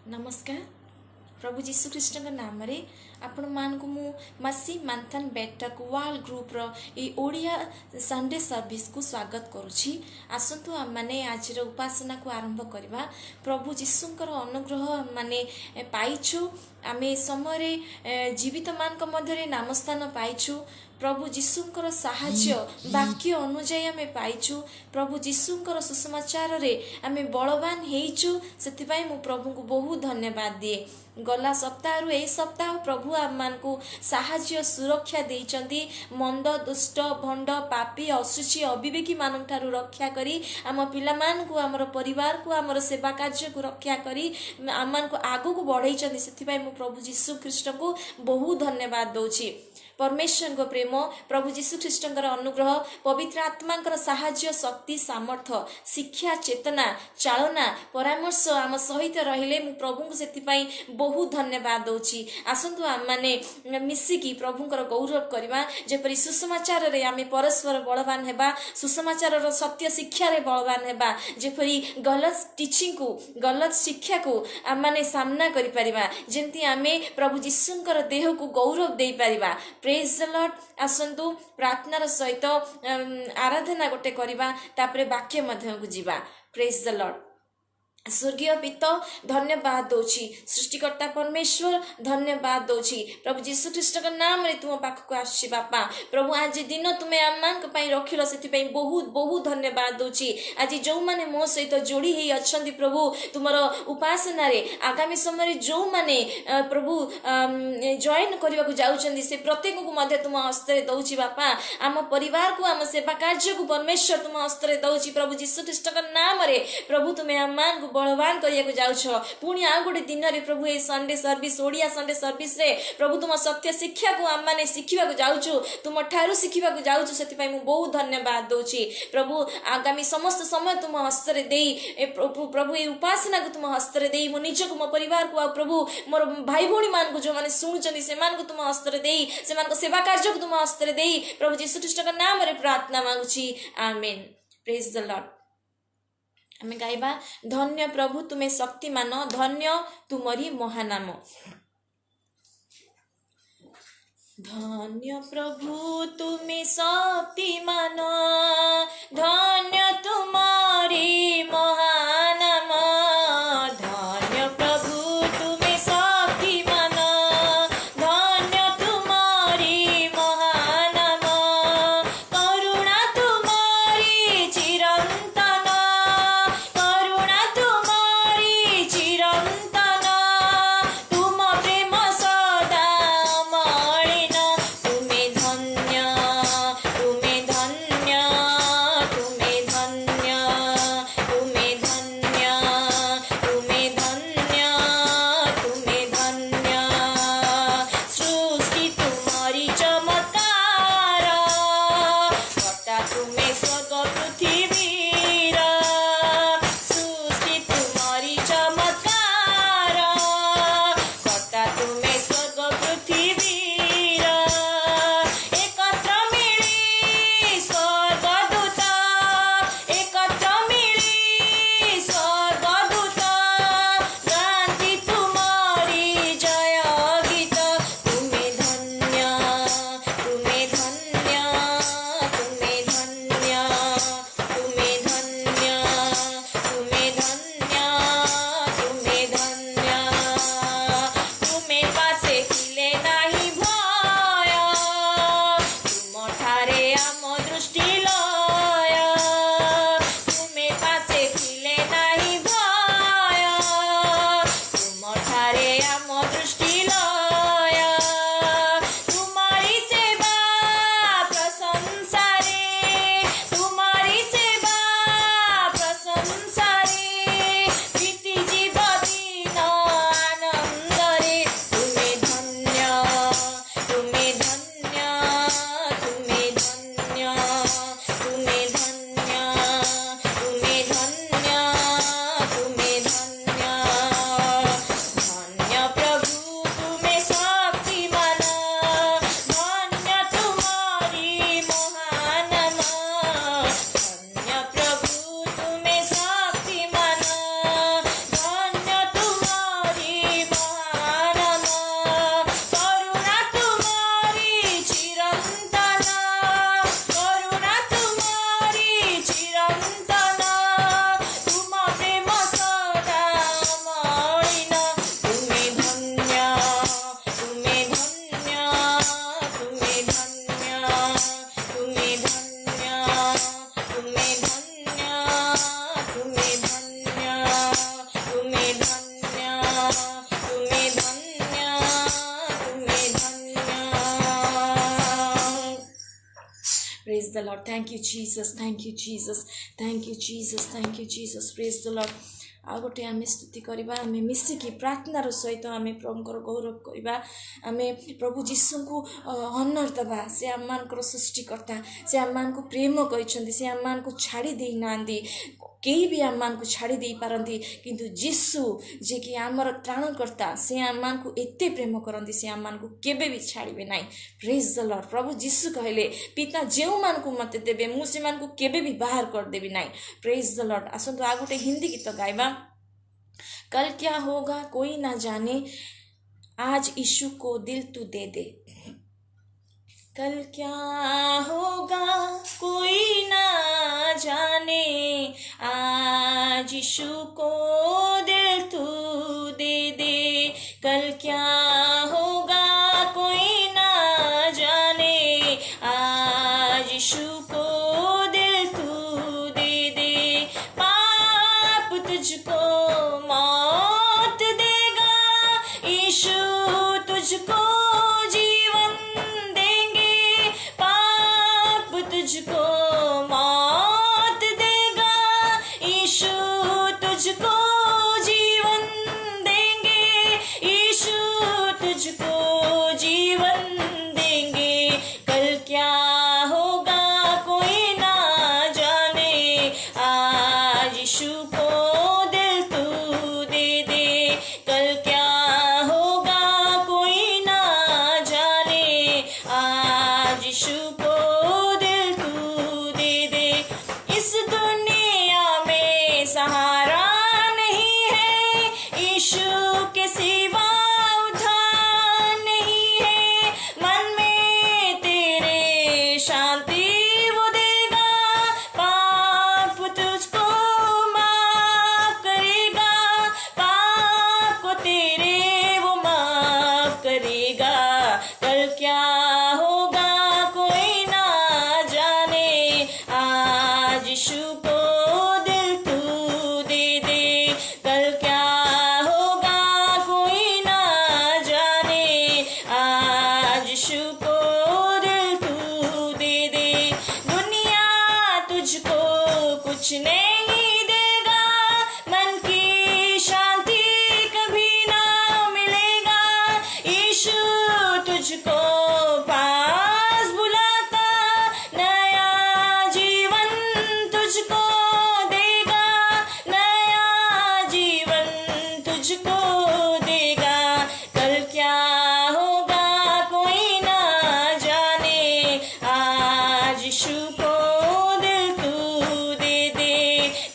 नमस्कार। प्रभु जीशु कृष्ण नाम रे आपण मान को मु मसी मंथन बैठक वाल ग्रुप रो ई ओडिया संडे सर्विस को स्वागत करुछि। आसंतु हम माने आज रो उपासना को आरंभ करबा। प्रभु जीशुंकर अनुग्रह माने पाइछु। आमे समय रे जीवित मान को मध्य रे नामस्थान पाइछु। प्रभु जीशुंकर साहाय्य वाक्य अनुଯାୟୀ आमे पाइछु। प्रभु जीशुंकर सुसमाचार रे आमे बलवान हेइछु। सेति पई मु प्रभु को बहुत धन्यवाद दिए। गला सप्ताह रु ए सप्ताह प्रभु आम मान को साहाय्य सुरक्षा देइचंती। मंद दुष्ट भंड पापी असुची अविवेकी मान ठारू रक्षा करी आम पिला मान को आमर परिवार को आमर सेवा कार्य को रक्षा करी आम मान को आगु को बढ़ाइचंती। सेति पई मु प्रभु जीशु ख्रीष्ट को बहुत धन्यवाद दउछि। परमेश्वर को प्रेम प्रभु जीशु ख्रीष्टर अनुग्रह पवित्र आत्मा साहाय्य शक्ति सामर्थ्य शिक्षा चेतना चालना परामर्श आम सहित रहिले मु प्रभु को सेतिपाई बहुत धन्यवाद दउछि। आसंतु आम माने मिसिकी प्रभुंकर गौरव करबा। जेपरि सुसमाचार रे आमे परस्पर बलवान हेबा। सुसमाचार रो सत्य शिक्षा रे बलवान हेबा। जेपरि गलत टीचिंग को गलत शिक्षा को आम माने सामना करि परिबा। जेंति आमे प्रभु जीशुंकर देह को गौरव देई परिबा। Praise the lord. आसंतु प्रार्थनार सहित आराधना गोटे करबा। तापरे वाक्य मध्य को जीवा। Praise the lord. स्वर्गीय पिता धन्यवाद दौची। सृष्टिकर्ता परमेश्वर धन्यवाद दौची। प्रभु जीशु ख्रीष्ट नाम रे तुम पाख को आसी बापा। प्रभु आज दिन तुम्हें आम रखिल से बहुत बहुत धन्यवाद दौची। आज जो माने मो सहित जोड़ी ही अच्छी प्रभु तुमर उपासना रे आगामी समय जो माने प्रभु जॉइन करने को जाउछंदी से प्रत्येक को मध्य तुम हस्ते दौची बापा। आम परिवार को आम सेवा कार्य को परमेश्वर तुम हस्ते दौची। प्रभु जीशु ख्रीष्ट नाम रे प्रभु तुम्हें आम को बलवान करिया जाउछ। पुणी आ गोटे दिन रे प्रभु ए Sunday service Odia Sunday service रे प्रभु तुम सत्य शिक्षा को आम माने शिखिबा जाउछु। तुम ठारू शिखिबा जाउछु। सेति पई मु बहुत धन्यवाद दउछि। प्रभु आगामी समस्त समय तुम हस्तरे देई प्रभु ए उपासना को तुम हस्तरे देई मो निज को मो परिवार को आ प्रभु मोर भाई भौणी मान को जो माने सुनुचंदी से मान को तुम हस्तरे देई से मान को सेवा कार्य को तुम हस्तरे देई प्रभु जीशु ख्रीष्ट का नाम रे प्रार्थना मांगुछि। आमेन। Praise the lord. हमें गाइबा धन्य प्रभु तुम्हें शक्तिमान धन्य तुमरी महानाम। धन्य प्रभु तुम्हें शक्तिमान धन्य तुमरी महानाम। धन्य प्रभु तुम्हें शक्तिमान धन्य तुमरी महानाम। करुणा तुमरी चिरंतन करुणा तुमरी चिरंतन तुम प्रेम सदा मलिन। तुम्हें धन्य तुम्हें धन्य तुम्हें धन्य तुम्हें धन्य the lord thank you Jesus thank you Jesus thank you Jesus thank you Jesus praise the lord आ गोटे आम स्तुति करवा आम मिसिकी प्रार्थनार सहित आम प्रभुंर गौरव करवा आम प्रभु जीशु को ऑनर दबा से आम मान सृष्टिकर्ता से आम मान प्रेम कर से आम मान छाड़ी दे ना कई भी आम मान छाड़ी दे पारती किंतु जीशु जे कि आमर त्राणकर्ता से आम मान एते प्रेम करती से आम मान केबे भी छाड़े ना प्रेज द लॉर्ड प्रभु जीशु कहले पिता जो मान को मत देवे मुझे मान को केबे भी बाहर करदेवी ना प्रेज द लॉर्ड आसतु आ गोटे हिंदी गीत गाइबा कल क्या होगा कोई ना जाने आज यीशु को दिल तू दे दे कल क्या होगा कोई ना जाने आज यीशु को दिल तू दे दे कल क्या होगा कोई ना जाने आज यीशु को दिल तू दे दे पाप तुझको मौत देगा यीशु तुझको जीवन देंगे पाप तुझको मौत देगा यीशु तुझको जीवन देंगे यीशु तुझको जीवन देंगे कल क्या होगा कोई ना जाने आज यीशु को दिल तू दे दे कल क्या होगा कोई ना जाने आज यीशु को दिल तू दे दे इस दुनिया में सहारा नहीं है यीशु के सिवा उधार नहीं है मन में तेरे शांति वो देगा पाप तुझको माफ करेगा पाप को तेरे वो माफ करेगा कल क्या होगा कोई ना जाने आज यीशु को दिल तू दे दे कल क्या होगा कोई ना जाने आज यीशु को दिल तू दे दे दुनिया तुझको कुछ नहीं देगा मन की शांति कभी ना मिलेगा यीशु तुझको पास बुलाता नया जीवन तुझको देगा नया जीवन तुझको देगा कल क्या होगा कोई ना जाने आज यीशु को दिल तू दे दे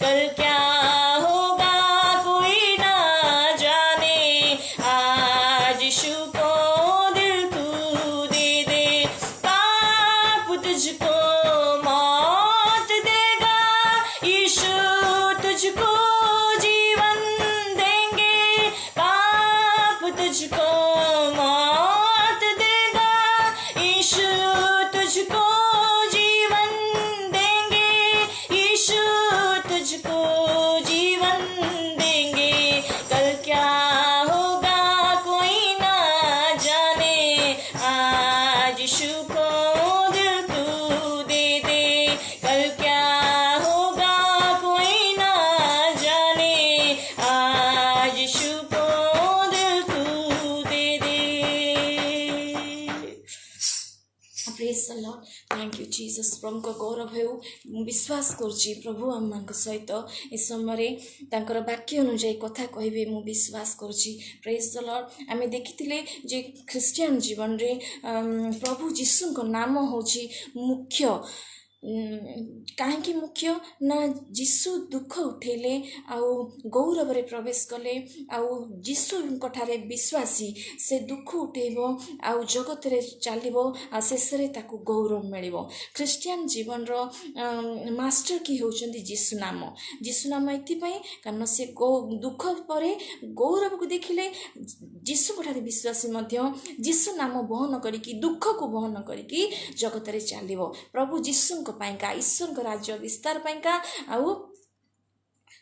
कल क्या होगा कोई ना जाने आज यीशु को दिल तू दे दे पाप तुझको मौत देगा यीशु तुझको जीवन देंगे पाप तुझको मौत देगा यीशु तुझको जीवन देंगे यीशु तुझको जीवन देंगे कल क्या होगा कोई ना जाने आज यीशु को दिल तू दे दे कल क्या होगा कोई ना जाने आज यीशु को दिल तू दे दे praise the lord thank you Jesus प्रभु को गौरव हेउ विश्वास करुच्ची प्रभु आम मान सहित ए समय तांकर वाक्य अनुଯାयी कथा कहबे मु विश्वास करुच्ची प्रेज द लॉर्ड आमे देखिथिले जे ख्रिस्टियन जीवन रे प्रभु जीशु को नाम होची मुख्य कहीं मुख्य ना जीशु दुख उठेले आउ गौरव रे प्रवेश कले आउ जीशु ठारे विश्वासी से दुख उठेबो आउ जगत रे चलिबो आ शेष रे ताकू गौरव मिलिबो ख्रिस्टियन जीवन रो मास्टर की होचंदी जीशु नाम एति पई कारण से दुख परे गौरव को देखिले जीशु ठारे विश्वासी मध्य जीशु नाम बहन करिकी दुख को बहन करिकी जगत रे चलिबो प्रभु जीशु पाइका ईश्वर को राज्य विस्तार पाइका आउ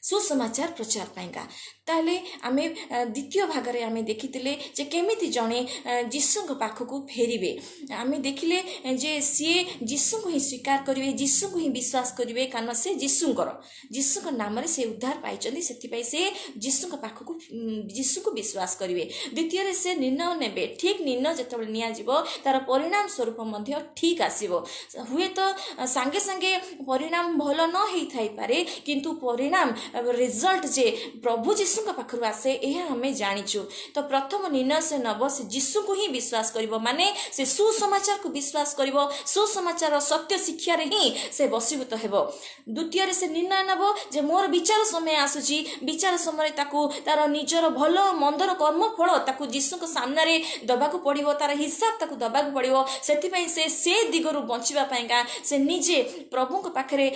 सुसमाचार प्रचार पाइका ताहले आमे द्वितीय भागरे आमे देखिथिले जे केमिति जणे जीशुଙ୍କ पाखକୁ फेरिबे आमे देखिले जे सिए जीशुଙ୍କୁ ही स्वीकार करिवे जीशुଙ୍କୁ ही विश्वास करिवे कारण से जीशुଙ୍କ नाम रे से उद्धार पाइचंदी सेति पई से जीशुଙ୍କ पाखକୁ जीशुଙ୍କୁ विश्वास करिवे द्वितीय रे से निर्णय नेबे ठीक निर्णय जेतबे निया जिवो तार परिणाम स्वरूप मध्य ठीक आसीबो हुए तो संगे संगे परिणाम भलो न हेई थाई पारे किंतु परिणाम रिजल्ट जे प्रभु जीशुଙ୍କ पाखरु आसे एहा हमें जानिछु तो प्रथम निर्णय से नब से जीशु को ही विश्वास करिवो माने से सुसमाचार को विश्वास करिवो सुसमाचार सत्य शिक्षा रे ही से बसीभूत हेबो द्वितीय रे से निर्णय नबो जे मोर विचार समय आसुची विचार समय ताकू तार निजर भलो मंदर कर्म फल ताकू जीशु को सामने रे दबा को पड़िवो तार हिसाब ताकू दबा को पड़िवो सेति पई से दिगरु बंचिबा पईगा से निजे प्रभु को पाखरे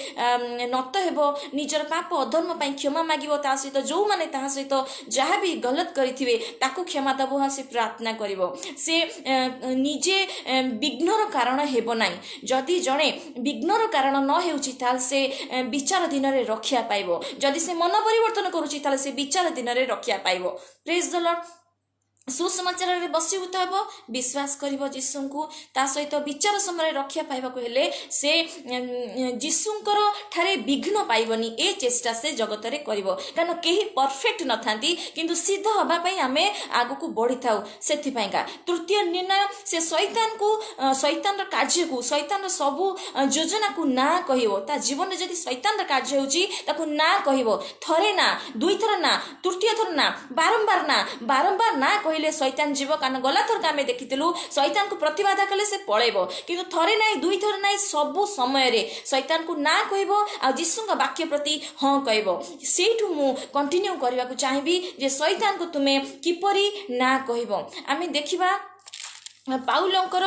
नत हेबो निजर पाप अधर्म पई क्षमा मागिवो ता सहित जो माने ता सहित जहाँ भी गलत करिथिबे ताकू क्षमा दबो से प्रार्थना करिवो से निजे विघ्नर कारण हेबो नाही जदि जणे विघ्नर कारण न हेउची ताल से विचार दिन रे रक्षा पाइबो जदि से मन परिवर्तन करूची ताल से विचार दिन रे रक्षा पाइबो प्रेज द लॉर्ड सुसमाचार रे बसीभूत हेबो विश्वास करिवो जीशुଙ୍କୁ ता सहित विचार समय रक्षा पाइबाको हेले से जीशुଙ୍କର ठारे विघ्न पाइबनी ए चेष्टा से जगत रे करिवो कारण केही परफेक्ट न थांती किंतु सिद्ध हबा पई आमे आगु को बढ़ी थाउ सेथि पईका तृतीय निर्णय से शैतान र कार्य को शैतान र सबु योजना को ना कहिवो ता जीवन रे जदी शैतान र कार्य होची ताको ना कहिवो थरे ना दुई थर ना तृतीय थर ना बारंबार ना कहले शैतान जीव कारण गला थर आमे देखिथिलु शैतान को प्रतिवाद कले से पळेबो किंतु थरे नाही दुई थर नाही सबु समय रे शैतान को ना कहबो आ जीशुଙ୍କ वाक्य प्रति हां कहबो सेठु मु कंटिन्यू करबा को चाहिबी जे शैतान को तुमे किपरि ना कहबो आमे देखिबा पाउलंकर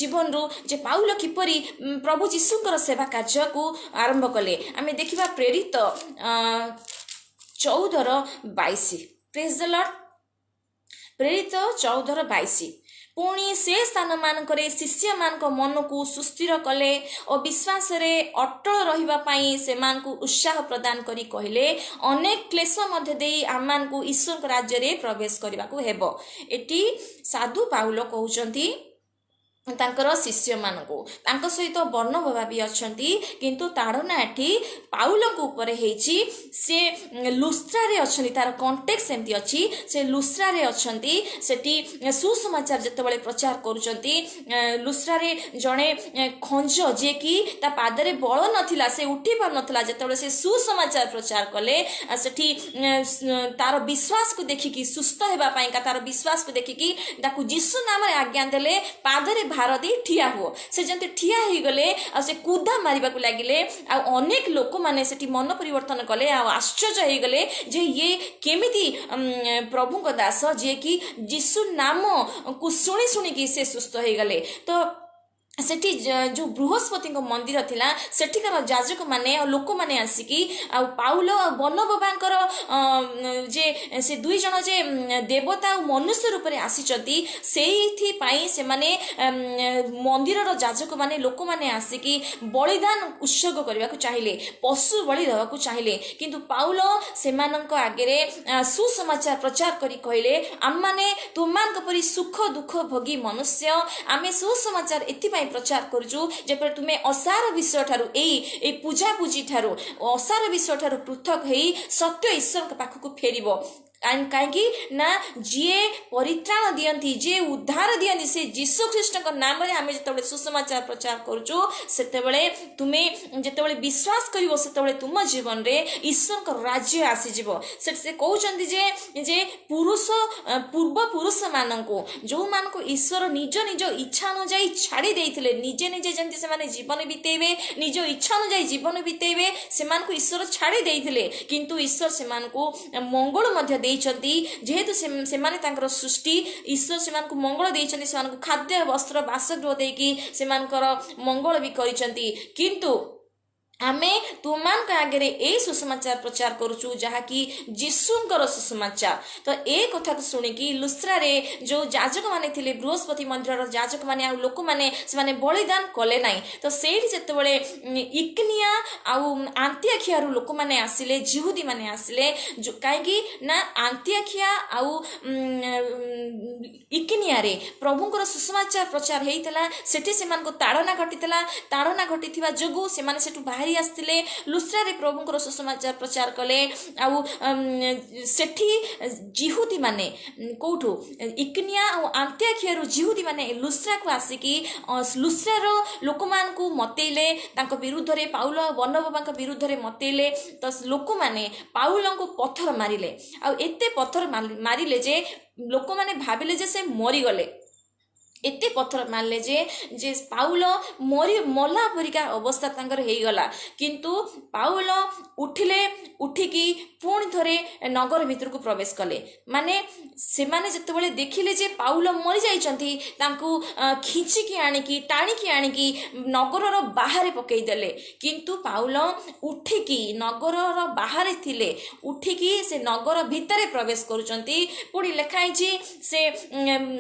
जीवन रु जे पाउल किपरि प्रभु जीशुଙ୍କର सेवा कार्य को आरंभ कले आमे देखिबा प्रेरित 14:22 प्रेज द लॉर्ड प्रेरित 14:22 पुणी से स्थान मानकरे शिष्य मान मन को सुस्थिर कले और विश्वास रे अटल रहिबा पाई से मान को उत्साह प्रदान करी कहले अनेक क्लेश मध्य देई आमान को ईश्वर राज्य रे प्रवेश करबा को हेबो एटी साधु पाउल कहउचंती तांकर शिष्य मानकु तांको सहित वर्णभवा भी अछंती किंतु ताड़ना एठी पाउल को ऊपर हेची से लुस्त्रा रे अछंती तार कॉन्टेक्स्ट एमती अछि से लुस्त्रा रे अछंती सेठी सुसमाचार जतबेले प्रचार करूचंती लुस्त्रा रे जणे खंज जे की ता पादरे बळ नथिला से उठी पार नथिला जतबेले से सुसमाचार प्रचार कले सेठी तार विश्वास को देखि की सुस्थ हेबा पई का तार विश्वास को देखि की ताकू यीशु नाम रे आज्ञा देले पादरे भार दे ठिया हो से जंते ठिया ही गले आ से कूदा मारिबा को लागिले आ अनेक लोक माने सेठी मन परिवर्तन कले आ आश्चर्य ही गले जे ये केमिति प्रभु को दास जे कि यीशु नाम को सुनी सुनी की से सुस्थ ही गले तो सेठी जो बृहस्पति मंदिर थिला सेठिकार जाजक माने लोक माने आसिकी आ पाउल आ बनबाबांकर जे से दुई जन जे देवता और मनुष्य रूप रे आसीचंती सेही पाई से माने मंदिर रो जाजक माने लोक माने आसिकी बलिदान उत्सर्ग करबा को चाहिए पशु बलि देबा को चाहिए किंतु पाउल सेमानंक आगेरे सुसमाचार प्रचार करी कहले आम माने तुमानक परि सुख दुख भोगी मनुष्य आमे सुसमाचार एति प्रचार करूछु जेपर तुमे असार विषय ठारू ए पूजा पूजी ठारू असार विषय ठारू पृथक हेई सत्य ईश्वर के पाखକୁ फेरिबो कहीं ना जी परित्राण दियंती जे उद्धार दियंती से यीशु ख्रीष्ट नाम रे आमे जतबे सुसमाचार प्रचार करूछु सेतेबेले तुमे जतबे विश्वास करिवो सेतेबेले तुम जीवन रे ईश्वर का राज्य आसी जीवो से कहउचंती जे पुरुष पूर्व पुरुष माननको जो मानको ईश्वर निज निज इच्छा अनुଯାୟୀ छाड़ी देइथिले निजे निजे जंती से माने जीवन बितेबे निज इच्छा अनुଯାୟୀ जीवन बितेबे से मानको ईश्वर छाड़ी देइथिले किंतु ईश्वर से मानको मंगल मध्य जेहेतु से माने तांकर सृष्टि ईश्वर से मानको मंगल देइछन्ती से मानको खाद्य वस्त्र बासगृह देकी से मानकर मंगल भी करिसन्ती किंतु आमे तुमान आगे ए सुसमाचार प्रचार करुचु जहाँकि जीशुंकर सुसमाचार। तो ए कथा को शुणिकी लुस्त्रा रे जो जाजक माने थिले बृहस्पति मंदिर जाजक माने आ लोक माने से माने बलिदान कले नाही। तो सेठी जेतेबेले इकनिया आउ आंतियाखिया रु लोक माने आसिले जिहुदी माने आसिले काहेकि ना आंतियाखिया आउ इकनिया रे प्रभुंकर सुसमाचार प्रचार हेइतला। सेठी सेमान को ताड़ना घटितला। ताड़ना घटिथिबा जोगु सेमाने सेठु बाहरी आसते लुस्त्रा रे प्रभुंकर सुसमाचार प्रचार कले। आउ सेठी जिहुदी माने कोठु इकनिया आउ आंतियाखिया जिहुदी माने लुस्त्रा को आसिकी लुस्त्रा रो लोक मान को मतेले तांको विरुद्ध रे पाउल बर्नबा को विरुद्ध रे मतेले। तो लोक माने पाउल को पत्थर मारिले। आउ एते पत्थर मारिले जे लोक माने भाबिले जे से मरी गले। एते पत्थर मारले जे पाउल मला परिका अवस्था तांकर हेई गला। किंतु पाउल उठिले उठिकी पुणी थरे नगर भितर को प्रवेश कले। माने से माने जतबेले देखिले जे पाउल मरी जाइछंती तांको खिचिकी आनिकी टाणिकी आनिकी नगर रो बाहर पकई देले। किंतु पाउल उठिकी नगर रो बाहर थिले उठिकी से नगर भितरे प्रवेश करूचंती। पुणी लेखाई से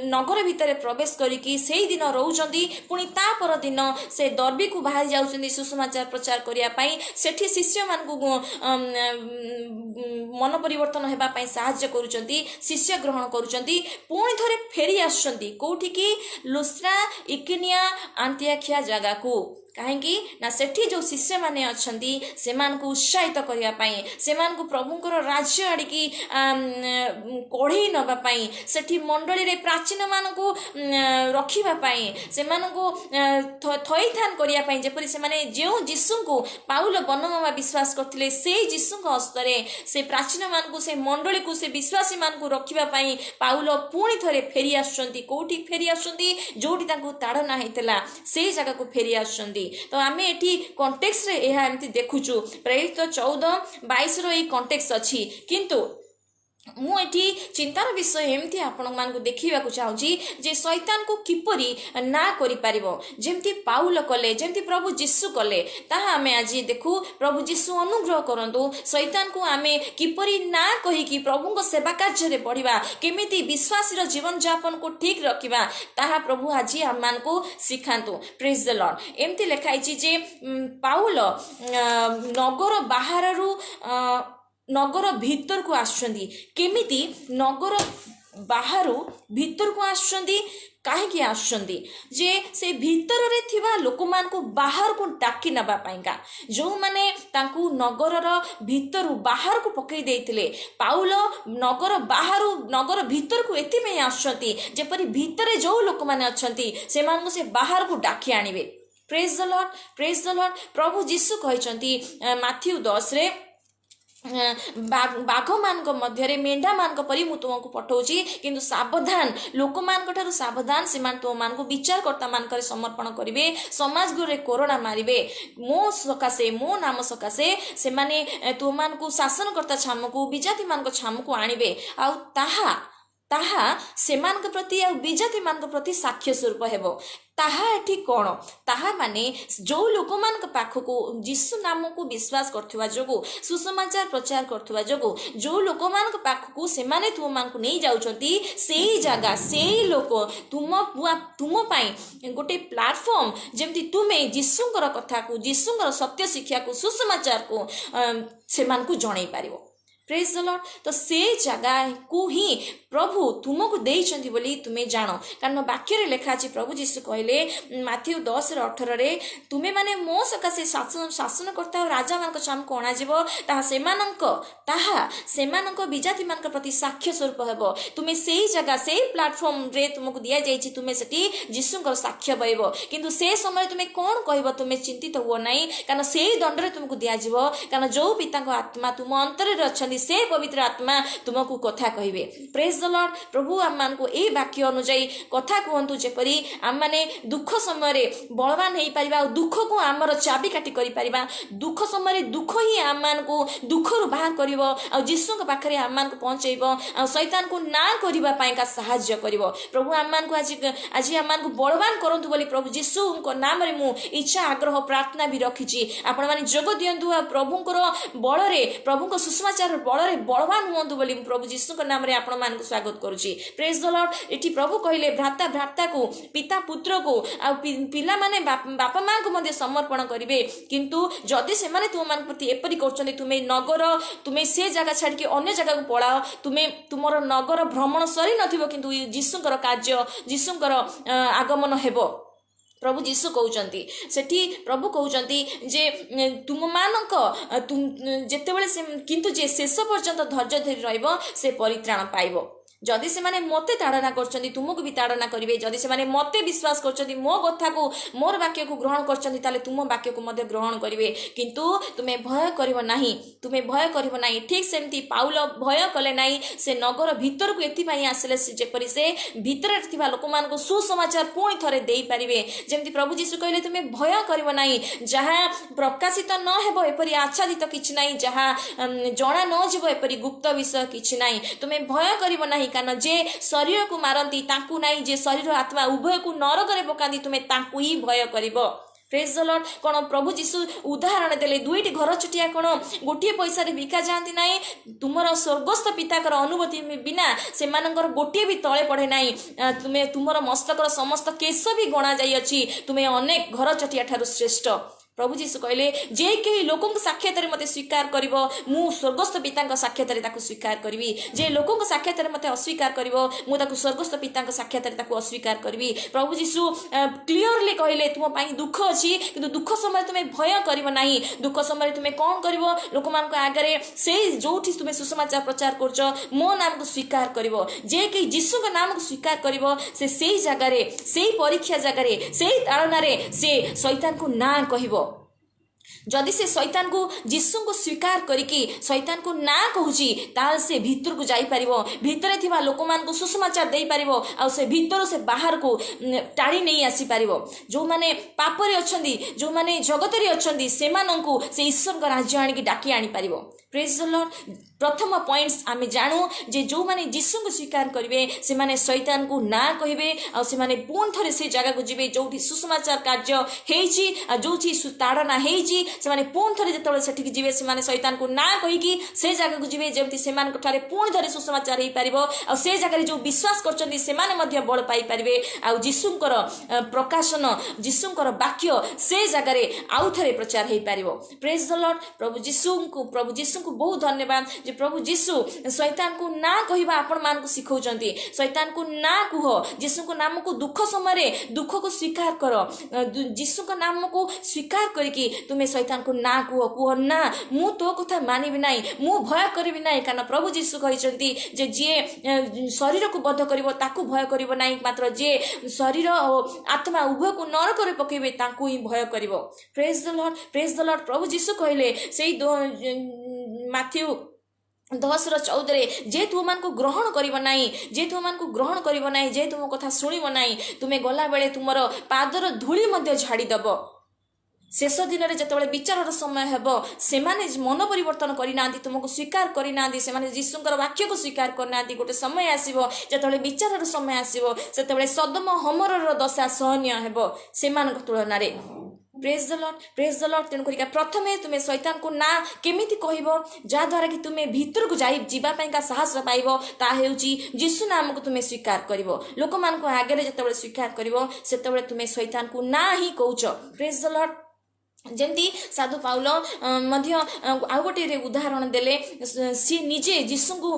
नगर भितरे प्रवेश करिकी सेही दिन रहउचंती। पुणी ता पर दिन से दर्बी को बाहर जाउचंती सुसमाचार प्रचार करिया पई। सेठी शिष्य मान को मन परिवर्तन हेबा पई सहाय्य करूचंती शिष्य ग्रहण करूचंती। पुणी थरे फेरी आछंती कोठी की लुस्त्रा इकनिया आंतियाखिया जगह को। कहीं ना सेठी जो शिष्य माने अच्छी से उत्साहित करने से प्रभुंकर राज्य आड़िकी कढ़ई नापी सेठी मंडली रे प्राचीन मान को रखापी से थईथान करने जपरी से जो जीशु को पाउल बर्नबा विश्वास करते से जीशु हस्तरे से प्राचीन मान को से मंडली को से विश्वासी मान को रखापी पाउल पुणी थे फेरी आसुँच कौटी फेरी आसुँच जोटी ताड़ना होता से जगह को फेरी आसुँच। तो आम ये कंटेक्स्ट रे यह एमती देखुचु प्रेरित 14:22 रो कंटेक्स्ट अच्छी। किंतु मुझे चिंतार विषय एमती आपण मानकु देखिबा को चाहूची जे शैतान को किपरि ना करि पारिबो जेमती पाउल कले जेमती प्रभु जीशु कले ताहा आमे आज देखु। प्रभु जीशु अनुग्रह करंतु शैतान को आमे किपरि ना कहि कि प्रभु को सेवा कार्य रे बढ़िबा केमिति विश्वासी रो जीवन यापन को ठीक रखिबा ताहा प्रभु आज हम मान को सिखांतु। Praise the Lord. एमती लिखाई जे पाउल नगर बाहररू नगर भीतर को आसुंदी केमिति नगर बाहरु भीतर को आसुंदी कहीं आसुंदी जे से भीतर रे थिबा लोक मान को बाहर को डाकी नबा पाइका जो माने तांकु नगर भीतर बाहर को पकई देइतिले पाउल नगर बाहरु नगर भीतर को एति में आसुंती जेपरि भीतर जो लोक माने अछंती से मान को से बाहर को डाकी आनिबे। Praise the lord praise the lord. प्रभु जीशु कहचंती माथ्यू 10 रे बाघ मान मध्य मेढा मान परी मु तुमको पठाऊँ किंतु सावधान लोक मान सावधान से तुम मान विचारकर्ता मान समर्पण करेंगे समाज गुरे कोरोना मारे मो सकाशे मो नाम सकाशे से माने तुम मान शासनकर्ता छाम को विजाति मान छाम को आणवे आ ताहा सेमान प्रति आ विजाति मान प्रति साक्ष्य स्वरूप हेबो। ताहा एठी कोण ताहा माने जो लोक मान पाखको जीशु नाम को विश्वास करथुवा जोगु सुसमाचार प्रचार करथुवा जोगु जो लोक मान पाखको से माने तुम मान को नहीं जाउचंती सेही जगह सेही लोक तुम पाई गोटे प्लेटफॉर्म जेमती तुमे जीशुंकर कथा को जीशुंकर सत्य शिक्षा को सुसमाचार को से मान को जणाई पारिबो। Praise the lord. तो से जगह को ही प्रभु तुमको देइछंती बोली तुम्हें जानो कारण वाक्य रे लेखा अछि प्रभु जीशु कहले माथ्यू 10:18 रे तुमे माने मो सकाशे शासन करता राजा मान छाम को अणा जीवो ताहा सेमानक विजाति मान प्रति साक्ष्य स्वरूप हेबो। तुमे सेही जगह सेही प्लेटफॉर्म रे तुमको दिया जाइछि तुमे सेठी जीशुंकर साक्ष्य बइबो किंतु से समय तुमे कोन कहबो तुमे चिंतित हुओ नाही कारण सेही दंड रे तुमको दिया जीवो कारण जो पिता को आत्मा तुम अंतर रे अछंती से पवित्र आत्मा तुमको कथा कहिबे। Praise praise the lord. प्रभु आम मान को ए वाक्य अनुଯାୟୀ कथा कहतु जेपरी आम माने दुख समय बलवान हो पार, दुख को आमर चाबिकाठी कर, दुख समय दुख ही आम मान को दुख रु बाहर कर, जीशु पाखे आम मान को पहुंचेब, शैतान को ना करने का साहाय्य कर। प्रभु आम मान को आज आम मान को बलवान करंतु बोली प्रभु जीशु नाम रे मु इच्छा आग्रह प्रार्थना भी रखी। आपण माने जोग दियंतु, प्रभुंकर बल रे, प्रभु सुसमाचार बल रे बलवान हुंतु बोली प्रभु जीशु नाम रे आपण मान को स्वागत करुची। Praise the Lord. एठी प्रभु कहले भ्राता भ्राता को, पिता पुत्र को, आ पिला माने बापा मां को मध्ये समर्पण करिवे, किंतु जदि से माने तुम मान प्रति एपरि करछन्ते, तुमे नगर, तुमे से जगह छाड़ के अन्य जगह को पळाओ, तुमे तुमरो नगर भ्रमण सरी नथिबो, किंतु जीशुकर कार्य, जीशुकर आगमन हेबो। प्रभु जीशु कहउचंती सेठी, प्रभु कहउचंती जे तुम मानक जेतेबेले से, किंतु जे शेष पर्यंत धैर्य धरि रहइबो से परित्राण पाइबो। जदि से माने मते ताड़ना करछन्ती तुमको भी ताड़ना करिवे, जदि से माने मते विश्वास करछन्ती, मो कथा को, मोर वाक्य को ग्रहण करछन्ती, ताले तुम वाक्य को मध्ये ग्रहण करिवे, किंतु तुमे भय करिवो नाही, तुमे भय करिवो नाही। ठीक सेमती पाउल भय कले नाही, से नगर भीतर को एथि पई आसले जेपरि से भीतर थिबा लोक मान को सुसमाचार पुणी थरे देई परिवे। जेमती प्रभु जीशु कहले तुमे भय करिवो नाही, जहाँ प्रकाशित न हेबो एपरि आच्छादित किछि नाही, जहाँ जणा न जिवो एपरि गुप्त विषय किछि नाही, तुमे भय करिवो नाही। कारण जे शरीर को मारती ताकू नहीं, जे शरीर आत्मा उभय को नरक रे पकांती तुमे ताकू ही भय करिवो। Praise the lord. कोन प्रभु जीशु उदाहरण देले, दुईटी घर चुटिया कोन गोटे पैसा रे बिका जाती नाही, तुमर स्वर्गस्थ पिताकर अनुभूति बिना से मानकर गोटे भी तळे पड़े नाही। तुमे तुमर मस्तकर समस्त केश भी गणा जाई अछि, तुमे अनेक घर चटिया ठारू श्रेष्ठ। प्रभु जीशु कहले जे कहीं लोकों साक्षात मते स्वीकार करिवो, मु स्वर्गस्थ पिता साक्षात ताकू स्वीकार करी, जे लोकों साक्षात मते अस्वीकार करिवो, मु ताकू स्वर्गस्थ पिता साक्षात ताकू अस्वीकार करी। प्रभु जीशु क्लियरली कहले तुम पाई दुख अछि, किंतु दुख समय तुमे भय करिवो नाही। दुख समय तुमे कोन करिवो, लोक मान को आगरे से जोठी तुमे सुसमाचार प्रचार करछो, मो नाम को स्वीकार करिवो। जे कि जीशु के नाम को स्वीकार करिवो, से सेही जगह रे, सेही परीक्षा जगह रे, सेही ताड़ना रे से शैतान को ना कहिवो। जदि से शैतान को जीशु को स्वीकार करिकी शैतान को ना कहूची, ताल से भीतर को जाई परिवो, भीतर थिबा लोक मान को सुसमाचार देई परिवो, आ से भीतर से बाहर को टाड़ी नहीं आसी परिवो। जो माने पाप रे अछंदी, जो माने जगत रे अछंदी, से माननकु से ईश्वर का राज्य आनी की डाकी आनी परिवो। Praise the lord. प्रथम पॉइंट्स आमे जानू जे जो माने जीशु को स्वीकार करिवे, से माने शैतान को ना कहिबे, आ से माने पुन थरे से जगह को जिवे जोठी सुसमाचार कार्य हेइची, आ जोठी ताड़ना हेइची, से माने पुन थरे जतबे सेठी जिवे, से माने शैतान को ना कहिकी से जगह को जिवे, जेमति से मान को ठारे पुन थरे सुसमाचार हेइ परिबो, आ से जगह रे जो विश्वास करचंदी से माने मध्य बळ पाई परिबे, आ जीशुंकर प्रकाशन, जीशुंकर वाक्य से जगह रे आउ थरे प्रचार हेइ परिबो। Praise the lord. प्रभु जीशु को बहुत धन्यवाद जे प्रभु जीशु शैतान को ना कहिबा आपण मान को सिखौचंती। शैतान को ना कुह, जीशु को नाम को दुख समय दुख को स्वीकार करो, जीशु को नाम को स्वीकार करके तुमे शैतान को ना कुह ना मु तो कथा मानिबि नाही, मु भय करिबि नाही। कारण प्रभु जीशु कहिसंती जे जे शरीर को बद्ध करिवो ताकू भय करिवो नाही, मात्र जे शरीर और आत्मा उभय को नरक रे पकेबे ताकू ही भय करिवो। Praise the lord. Praise the lord. प्रभु जीशु कहले सेही माथ्यू 10:14 जे तुम मान को ग्रहण करिवो नाही, जे तुम मान को ग्रहण करिवो नाही, जे तुम कथा सुनिवो नाही, तुमे गला बेले तुमर पादर धूली मध्ये झाड़ी दबो। शेष दिन में जिते विचार समय हेब, से मन परिवर्तन करना, तुमको स्वीकार करना, से जीशुंकर वाक्य को स्वीकार करना। गोटे समय आसो जिते विचार समय आसो, से सदम हमर दशा सहनीय हेब से तुलन में। Praise the lord. Praise the lord. तेणुक प्रथमे तुम्हें शैतान को ना केमिति कहब, जहाद्वारा कि तुम्हें भीतर को जावाई का साहस पाइब, ताहे जीशु नाम को तुम्हें स्वीकार करिवो। लोक मान को आगे जिते स्वीकार करिवो, सेतेबेले तुम्हें शैतान को ना ही कहूच। Praise the lord. जेमती साधु पाउल आउ गोटे उदाहरण देले, सी निजे जीशु को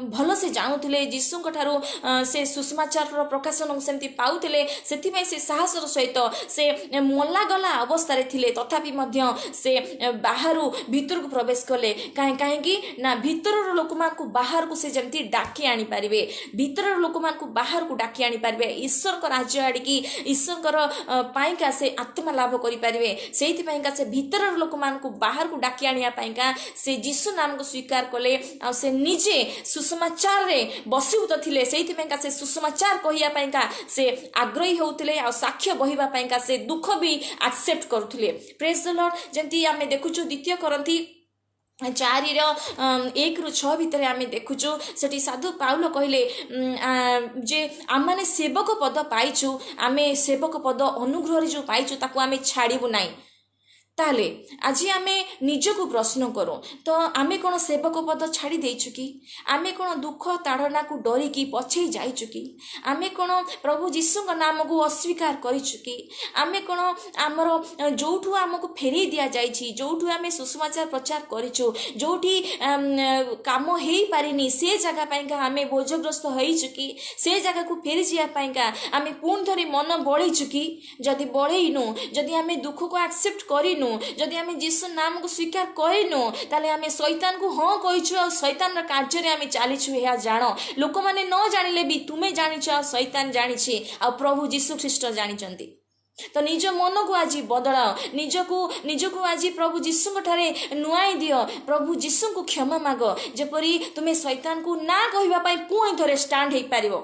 भल से जानुले, जीशु ठारू से सुसमाचार प्रकाशन सेमती पाउले, से साहसर सहित से मल्ला गला अवस्था रे थिले, तथापि मध्य से बाहर भीतर को प्रवेश कले। कहीं ना भीतर लोक मान को बाहर को से जमती डाकी आनी पारिबे, भीतर लोक मान को बाहर को डाकी आनी पारिबे, ईश्वर को राज्य आड़िकी ईश्वर पाइका से आत्मा लाभ करि पारिबे। सेहि से भीतर लोक मान को बाहर को डाकी आनिया से यीशु नाम को स्वीकार कले आ से निजे सुसमाचार रे बसीभूत थिले से सुसमाचार कहिया से आग्रही होउथिले आ साक्ष्य बहिबा से दुख भी एक्सेप्ट करुथिले। Praise the lord. जेंती आमे देखुछु द्वितीय करंती 4:1-6 भितर आमे देखुछु सेठी साधु पाउल कहले जे आमे सेवक पद पाइछु, आमे सेवक पद अनुग्रह जो पाइछु ताकू आमे छाड़िबु नाही। ताले आज आमे निजको प्रश्न करो तो आमे कौन सेवक पद छाड़ी देइछु कि? आमे कौन दुख ताड़ना को डरी की पछे जाइछु कि? आमे कौन प्रभु यीशु नाम को अस्वीकार करिछु कि? आमे कौन आमर जोठू आमको फेरी दिया जाइछि, जोठू आमे सुसमाचार प्रचार करिछु, जोठी काम हेई पारिनी से जगह पाइका आमे बोझग्रस्त होइछु कि? से जगह को फेरी जिया पाइका आमे पुन थरी मन बळैछु कि? जदि बळैनु, जदि आमे दुख को एक्सेप्ट करिनु, जदि आमे यीशु नाम को स्वीकार करिनु ताले आमे शैतान को हाँ कहिछु आ शैतान र कार्य रे आमे चालिछु। या जानो लोक माने न जानिले भी तुमे जानिछु, शैतान जानिछि आ प्रभु यीशु ख्रीष्ट जानिचंती। तो निज मन को आज बदलाओ, निजको आज प्रभु यीशु ठारे नुआई दियो, प्रभु यीशु को क्षमा मागो जेपरी तुमे शैतान को ना कहिबा पई पुणी थरे स्टैंड हेई पारिबो,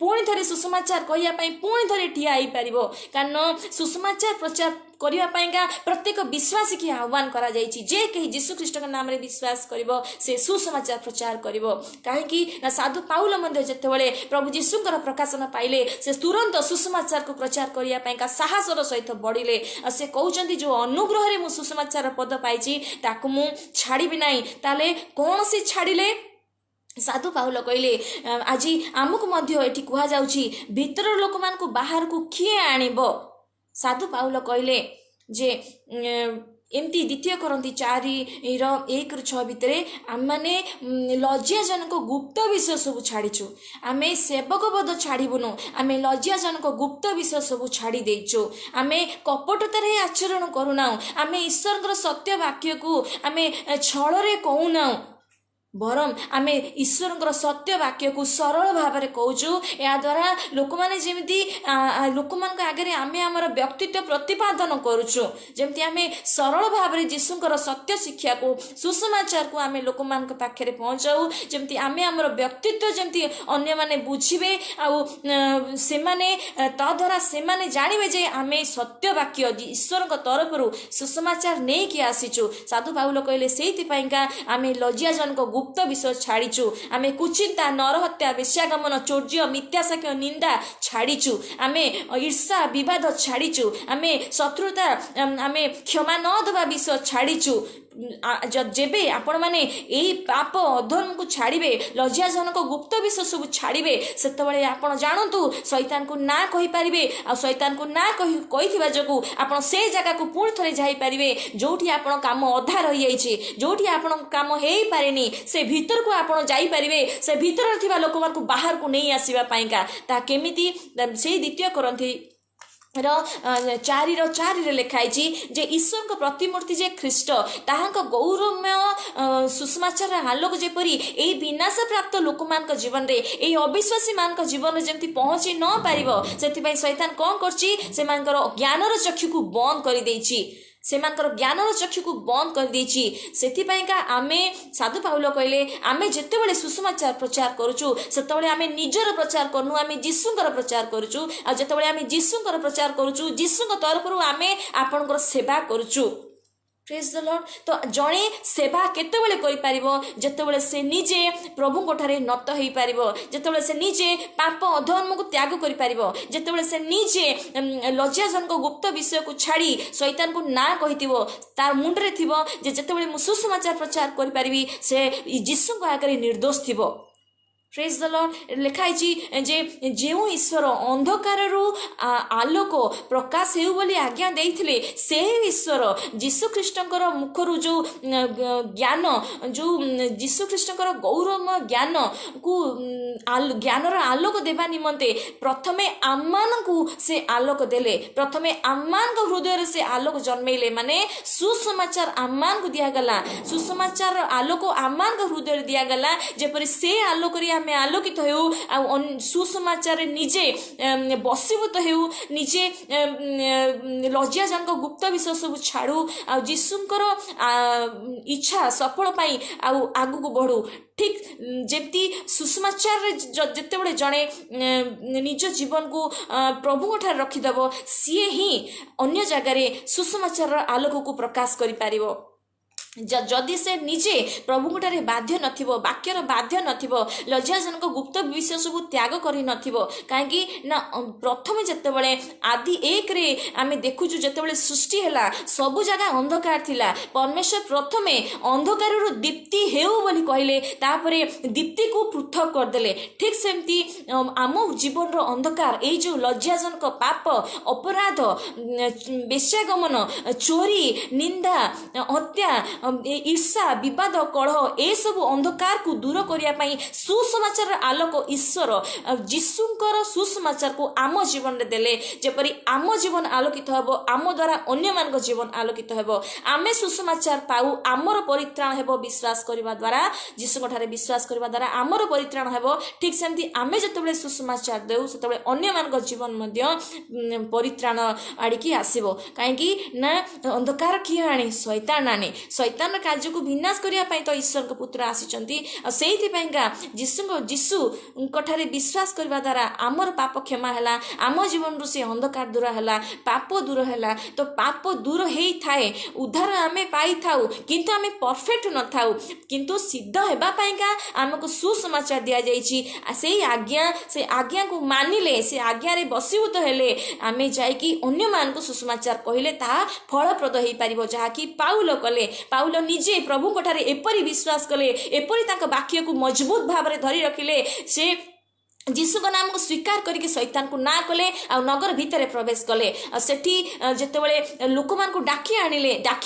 पुणी थरे सुसमाचार कहिया पई पुणी थरे ठिया हेई पारिबो। कारण सुसमाचार प्रचार करिया पाएगा प्रत्येक विश्वासी की आह्वान करा जाइछि जे कहीं यीशु ख्रीष्ट का नाम रे विश्वास करिवो से सुसमाचार प्रचार करिवो। काहेकि ना साधु पाउल मंदिर जेतेबेले प्रभु यीशु प्रकाशन पाइले से तुरंत सुसमाचार को प्रचार करिया पाएगा साहसर सहित बढ़िले। से कहउचंती जो अनुग्रह रे मु सुसमाचार पद पाइछि ताकू मु छाड़िबि नाही। ताले कोन से छाड़िले? साधु पाउल कहले आज आमको मध्य एठी कुहा जाउछि भीतर लोक मान को बाहर को किए आनिबो। साधु पाउल कहले जे एमती द्वितीय करंती 4:1-6 भितरे आमे लज्जाजनक गुप्त विषय सब छाड़ीछु, आमे सेवक पद छाड़ीबुनु, आमे लज्जाजनक गुप्त विषय सब छाड़ी देइछु, आमे कपटतारे आचरण करूना, आमे ईश्वर सत्य वाक्य को आमे छଳରେ कहूना, बरम आमे ईश्वर सत्य वाक्य को सरल भाव में कहूँ। या द्वारा लोक माने जेमिति लोक मान आगे आमे आमर व्यक्तित्व प्रतिपादन करुचु, जेमती आमे सरल भाव में यीशुंकर सत्य शिक्षा को सुसमाचार को आमे लोक मान पाखे पहुंचाऊ, जेमती आमे आमर व्यक्तित्व जेमती अन्य माने बुझिबे आउ से माने तद्वारा से माने जानिबे जे आमे सत्य वाक्य ईश्वर तरफ सुसमाचार नहीं कि आसीचु। साधु पाउल कहले सेति पाइका आमे लज्जाजनक गुप्त विषय छाड़ीचु, आमे कुचिंता नरहत्या वेश्यागमन चौर्य मिथ्या साक्ष्य निंदा छाड़ीचु, आमे ईर्षा विवाद छाड़ीचु, आमे शत्रुता आमे क्षमा न दबा विषय छाड़ीचु। जेबे आपण माने एई पाप अधर्म को छाड़िबे लज्जाजनक गुप्त विषय सब छाड़िबे सेतबेले आपण जानतु शैतान को ना कहि पारिबे आ शैतान को ना कहिथिबा जगु आपण से जगह को पुणी थरे जाई पारिबे जोठी आपण काम अधा रहि जाईछि, जोठी आपण काम हेई पारेनी से भीतर को आपण जाई पारिबे, से भीतर थिबा लोक मान को बाहर को नहीं आसीबा पाइका ता केमिति से द्वितीय करंती 4:4 लिखाई जे ईश्वर को प्रतिमूर्ति जे ख्रीष्ट ताहांक गौरवमय सुसमाचार आलोक जेपरी एई विनाश प्राप्त लोक मान जीवन रे एई अविश्वासी मान जीवन रे जेमती पहुंची न पारिबो सेति शैतान कोन करछि से मानकर ज्ञानर चक्षु को बंद कर देछि, सेमानकर ज्ञानर चक्षु को बंद कर देछि। सेतिपाइका आमे साधु पाउल कहले आमे जेतेबेले सुसमाचार प्रचार करूछु सेतेबेले आमे निजर प्रचार करनु, आमे यीशुंकर प्रचार करूछु आ जेतेबेले आमे यीशुंकर प्रचार करूछु यीशुंक तरफरु आमे आपनकर सेवा करूछु। Praise the lord. तो जणे सेवा केतेबेले करि पारिबो जेतेबेले से निजे प्रभु कोठारे नत हेई पारिबो, जेतेबेले से निजे पाप अधर्म को त्याग करि पारिबो, जेतेबेले से निजे लज्जाजनक गुप्त विषय को छाड़ी शैतान को ना कहितिबो तार मुंडरे थिबो जे जेतेबेले मु सुसमाचार प्रचार करि पारिबी से यीशु को आगे निर्दोष थिबो। Praise the lord. लिखाई जे जेउ ईश्वर अंधकार आलोक प्रकाश हेउ बोली आज्ञा देइथिले से ईश्वर यीशु ख्रीष्टकर मुखरु जो ज्ञान जो यीशु ख्रीष्टकर गौरवमय ज्ञान को ज्ञानर आलोक देवा निमंते प्रथमे आम्मानकु से आलोक देले, प्रथमे आम्मान हृदय से आलोक जन्मेले माने सुसमाचार आम्मान को दिया गला, सुसमाचार आलोक आम्मान हृदय दिया गला जेपरि से आलोक रे आम आलोकित हो सुसमाचार निजे बसीभूत हो निजे लज्जाजनक गुप्त विषय सब छाड़ू आ जीशुंकर इच्छा सफल पाई आगु को बढ़ू ठीक जमती सुसमाचार जिते बड़े जड़े निज जीवन को प्रभु ठार रखीदेव सी ही अन्य जगार सुसमाचार आलोक को प्रकाश कर पार जदि से निजे प्रभु ठारे बाध्य नथिबो वाक्यर बाध्य नथिबो लज्जाजनक गुप्त विषय सब त्याग करि नथिबो काहेकि ना प्रथम जते बळे आदि एक रे आमे देखुछु जते बळे सृष्टि हैला सब जगह अंधकार थिला परमेश्वर प्रथमे अंधकार रु दीप्ति हेउ बोली कहले तापरे दीप्ति को पृथक कर देले ठीक सेमती आम जीवन रो अंधकार ए जो लज्जाजनक पाप अपराध बेश्यागमन चोरी निंदा हत्या ईर्षा विवाद कलह ए सब अंधकार को दूर करने सुसमाचार आलोक ईश्वर जीशुंकर सुसमाचार को आम जीवन में देले जेपरी आम जीवन आलोकित हेबो आम द्वारा अन्य मान जीवन आलोकित हेबो आमे सुसमाचार पाऊ आमर परित्राण हेबो विश्वास करने द्वारा जीशु ठारे विश्वास करने द्वारा आमर परित्राण हेबो ठीक सेमती आमे जतबेले सुसमाचार देउ सेतबेले अन्य मान जीवन मध्य परित्राण आड़िकी आसीबो काहेकि ना अंधकार किए आनी शैतान आने शैतान कार्य को विनाश करने तो ईश्वर को पुत्र आसी जीशु ठारे विश्वास करने द्वारा आमर पाप क्षमा है आम जीवन से अंधकार दूर है पाप दूर है तो पाप दूर हो थाए उद्धार आम पाई था किंतु आम परफेक्ट न था किंतु सिद्ध होगापाईका आमको सुसमाचार दि जाइए आज्ञा को मानिले से आज्ञा रे बसीभूत हेले आमे जाइकी अन्य मान को सुसमाचार कहले ता फलप्रद हो पार जहाँकि पाउल कले पाउल निजे प्रभु ठारे एपरी विश्वास कले एपरी तांका वाक्य को मजबूत भाव में धरी रखिले से जीशु को नाम को स्वीकार करके शैतान को ना कले आ नगर भितर प्रवेश कले सेठी जेतेबेले लोक मान को डाकी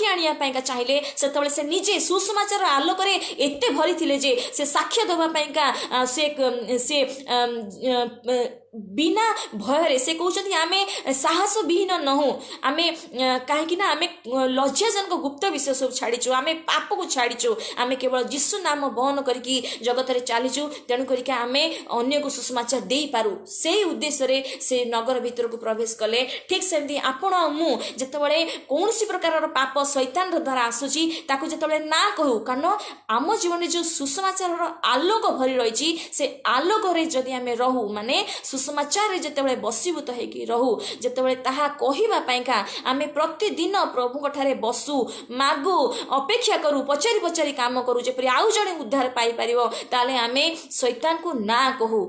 आनिया पाइका चाहिए सेतेबेले से निजे सुसमाचार आलोक रे एते भरी थिले जे से साक्ष्य देबा पाइका से बिना भय से कहते आमे साहस विहीन नहु आमे कहीं आमे लज्जाजनक गुप्त विषय सब छाड़ीचु आमे पाप को छाड़ीचु आमे केवल जीशु नाम बहन करके जगत रे चलीचु तेणु करके आमे अन्य को सुसमाचार दे पारू से उद्देश्य रे से नगर भीतर को प्रवेश कले ठीक सेमती आपण मु जेतेबेले कौन सी प्रकार पाप शैतान द्वारा आसुची ताकू जेतेबेले ना कहू कारण आम जीवन जो सुसमाचार आलोक भरी रही से आलोक रे जदि आमे रहू माने सुसमाचार जेतेबेले बसीभूत होइकी रहू जेतेबेले ताहा कहिबा पाइका आमे प्रतिदिन प्रभु ठारे बसु मागु अपेक्षा करू पचारि काम करू जेपरि आउ जणे उद्धार पाई परिबो ताले आमे शैतान को ना कहू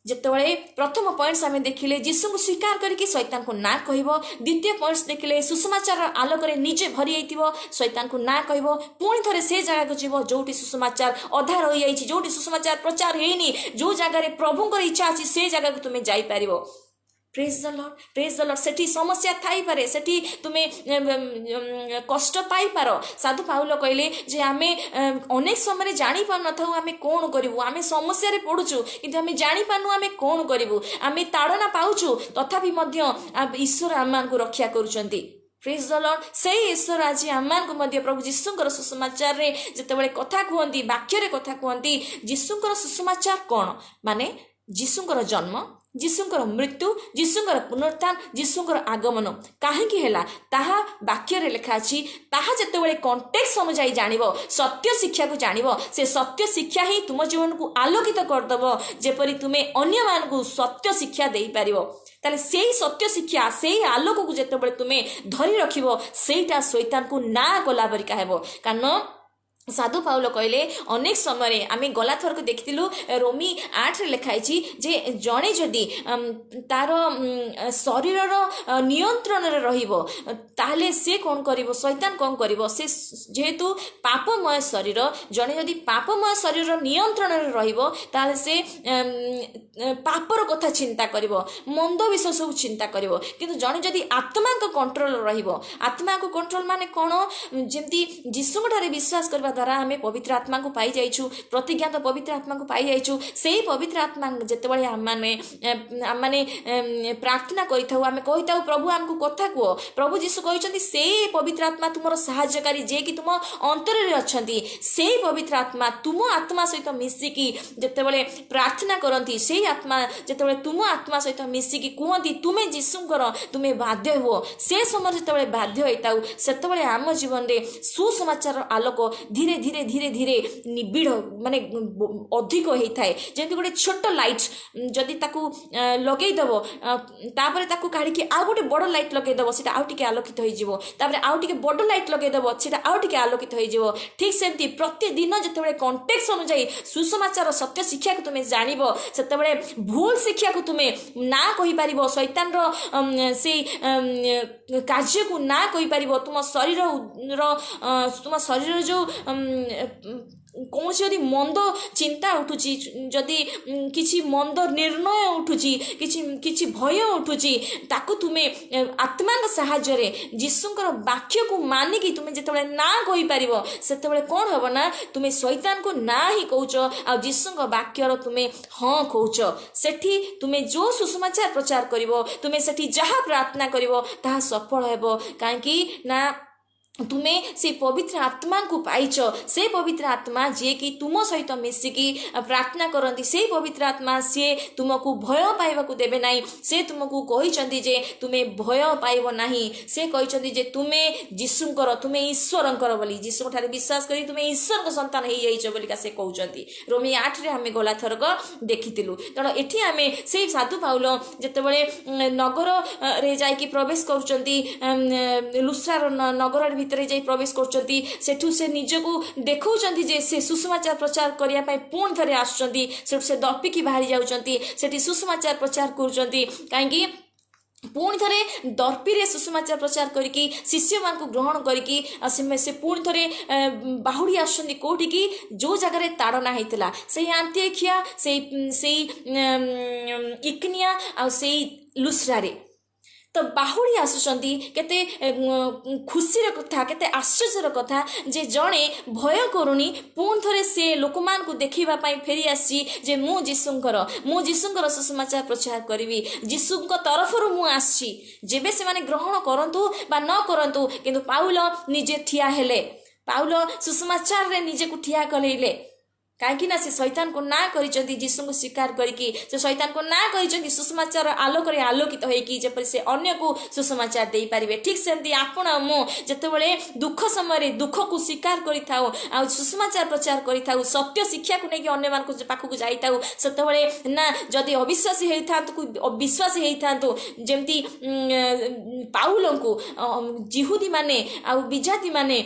जितेबाला प्रथम पॉइंट्स आम देखिले जीशु को स्वीकार करके शैतान को ना कहब द्वितीय पॉइंट्स देखिले सुसमाचार आलोक निजे भरी जाइथिबो शैतान को ना कहब पुणी थे से जगह को जीव जोटी सुसमाचार अधा रही जाइछि जोटी सुसमाचार प्रचार हेनी जो जगह प्रभुंकर इच्छा अछि से जगह को तुमे जाई परिबो प्रेज द लॉर्ड सेठी समस्या थाई पारे सेठी तुमे कष्ट पाई पारो साधु पाउल कहले जे आमे अनेक समय जानी पार न थाउ आमे कोन करिवु आमे समस्या रे पडुछु किंतु आमे जानी पानु आमे कोन करिवु आमे ताड़ना पाउछु तथापि मध्य ईश्वर आमान को रक्षा करूचंती प्रेज द लॉर्ड से ईश्वर आज आमान को मध्य प्रभु जीशुंकर सुसमाचार रे जेतेबेले कथा कहंती वाक्य रे कथा कहंती जीशुंकर सुसमाचार कोन माने जीशुंकर जन्म जीशुंकर मृत्यु जीशुंकर पुनरुत्थान जीशुंकर आगमन काहेकि हैला ताहा वाक्य रे लिखा अछि ताहा जेतेबेले कॉन्टेक्स्ट अनुसार जानिबो सत्य शिक्षा को जानिबो से सत्य शिक्षा ही तुम जीवन को आलोकित करदबो जेपरि तुमे अन्य मान को सत्य शिक्षा देई पारिबो ताले सेही सत्य शिक्षा सेही आलोक को जेतेबेले तुमे धरि रखिबो सेटा शैतान को ना कला परिका हेबो कारण साधु पाउल कहले अनेक समय आम गला थर को देखिलु रोमी 8 रे लिखाई जे जड़े जदि तार शरीर नियंत्रण रे रहिबो ताले से कौन करिवो शैतान कौन करिवो से जेहेतु पापमय शरीर जड़े जदि पापमय शरीर नियंत्रण रे रहिबो ताले से पापर कथा चिंता करिवो मंद विषय सब चिंता करिवो किंतु जड़े जदि आत्मा को कंट्रोल रहिबो आत्मा को कंट्रोल माने कोन जेंती जीशु ठारे विश्वास करबा द्वारा आम पवित्र आत्मा को पाई जाइछु, प्रतिज्ञा तो पवित्र आत्मा को पाई जाइछु। से पवित्र आत्मा जितेबाला आम मैंने प्रार्थना करिथाउ, आम कहिथाउ प्रभु आमको कथा कह, प्रभु जीशु कहते से पवित्र आत्मा तुम साहाय्यकारी जे कि तुम अंतर रे अछंती, से पवित्र आत्मा तुम आत्मा सहित मिसिकी जितेबाला प्रार्थना करती, से आत्मा जितेबाला तुम आत्मा सहित मिसिकी कहती तुम्हें जीशुंकर तुम्हें बाध्य हो, से समय जितेबाला बाध्य होता सेतबेले आम जीवन में सुसमाचार आलोक धीरे धीरे धीरे धीरे निबिड़ माने अधिक होता है। जमी गोटे छोट लाइट जदि ताकू लगेदेव तापर ताकू काढ़ी आउ गोटे बड़ लाइट लगेदेव से आउ टिके आलोकित हो, आउ टिके बड़ लाइट लगेदेव से आउ टिके आलोकित हो। ठीक सेमती प्रतिदिन जितेबाला कंटेक्स्ट अनुसार सुसमाचार सत्य शिक्षा को तुम्हें जानिब सेतेबेले भूल शिक्षा को तुम्हें ना कहि पारिबो, शैतान रो से कार्य को ना कहि पारिबो, तुम शरीर जो कौन जदि मंद चिंता उठुची, जदि किछि मंद निर्णय उठुची, किछि भय उठुची, ताकू तुम्हें आत्मा साहाय्य रे जीशुंकर वाक्य को मानिकी तुम्हें जितेबाला ना कहि पारिबो सेतेबाला कोन हबो ना तुम्हें शैतान को ना ही कहउच आ जीशुंकर वाक्यर तुम्हें हाँ कहउच। सेठी तुम्हें जो सुसमाचार प्रचार करिवो, तुम्हें सेठी जहाँ प्रार्थना करिवो ताहा सफल हेबो, काहेकि ना तुम्हें से पवित्र आत्मा को पाइच। से पवित्र आत्मा जे कि तुम सहित मिसिकी प्रार्थना करती, से पवित्र आत्मा सी तुमको भय पाइबा देवे ना, से तुमको कहते जे तुम्हें भय पाइब नहीं, से कहते जे तुम्हें जीशुंकर तुम्हें ईश्वरंकर बोली जीशु ठारे विश्वास करी तुम्हें ईश्वर संतान हो जाइछ बोलिका से कहते। रोमी 8 रे आमे गला थरक देखिथिलु। तेणु एठी आमे से साधु पाउल जेतेबेले नगर रे जाइकी प्रवेश करूचंती, लुस्रार नगर भितर जाई प्रवेश करचंती, सेठू से निजको देखौचंती जे से सुसमाचार प्रचार करिया पई पुण थरे आछंती, सेठू से दर्पिकी बाहरी जाउचंती, सेठी सुसमाचार प्रचार करूचंती, काहेकि पुणी थे दर्पी रे सुसमाचार प्रचार करके शिष्य मान को ग्रहण करके से पुणी थे बाहुड़ी आसुँच कौटी की जो जगार ताड़ना होता से आंतियोखिया से इकनिया आ लुस्रारे तो बाहुड़ी आसुँच केते खुशी कथा केते आश्चर्यर कथा जे जड़े भय करूनी पुणी थे से लोक मान को देखा फेरी आसी जे मु जीशुंकर सुसमाचार प्रचार करी जीशुंक तरफर मु आसी जेबे से माने ग्रहण करंतु बा न करंतु किंतु पाउल निजे ठिया हेले, पाउल सुसमाचार रे निजे को ठिया कलेले, कहीं से शैतान को ना करिचंती जीशु को स्वीकार करके से शैतान को ना करिचंती सुसमाचार आलोक रे आलोकित होइकी जेपरि से अन्य को सुसमाचार दे पारिबे। ठीक सेमती आपण मो जेतेबेले दुख समय रे दुख को स्वीकार करिथाउ आ सुसमाचार प्रचार करिथाउ सत्य शिक्षा को नेकी अन्य मान को पाखु को जाइथाउ सेतेबेले ना जदि अविश्वासी हेइथांतु को विश्वासी हेइथांतु जेमती पाउल को जिहुदी माने आ बिजाती माने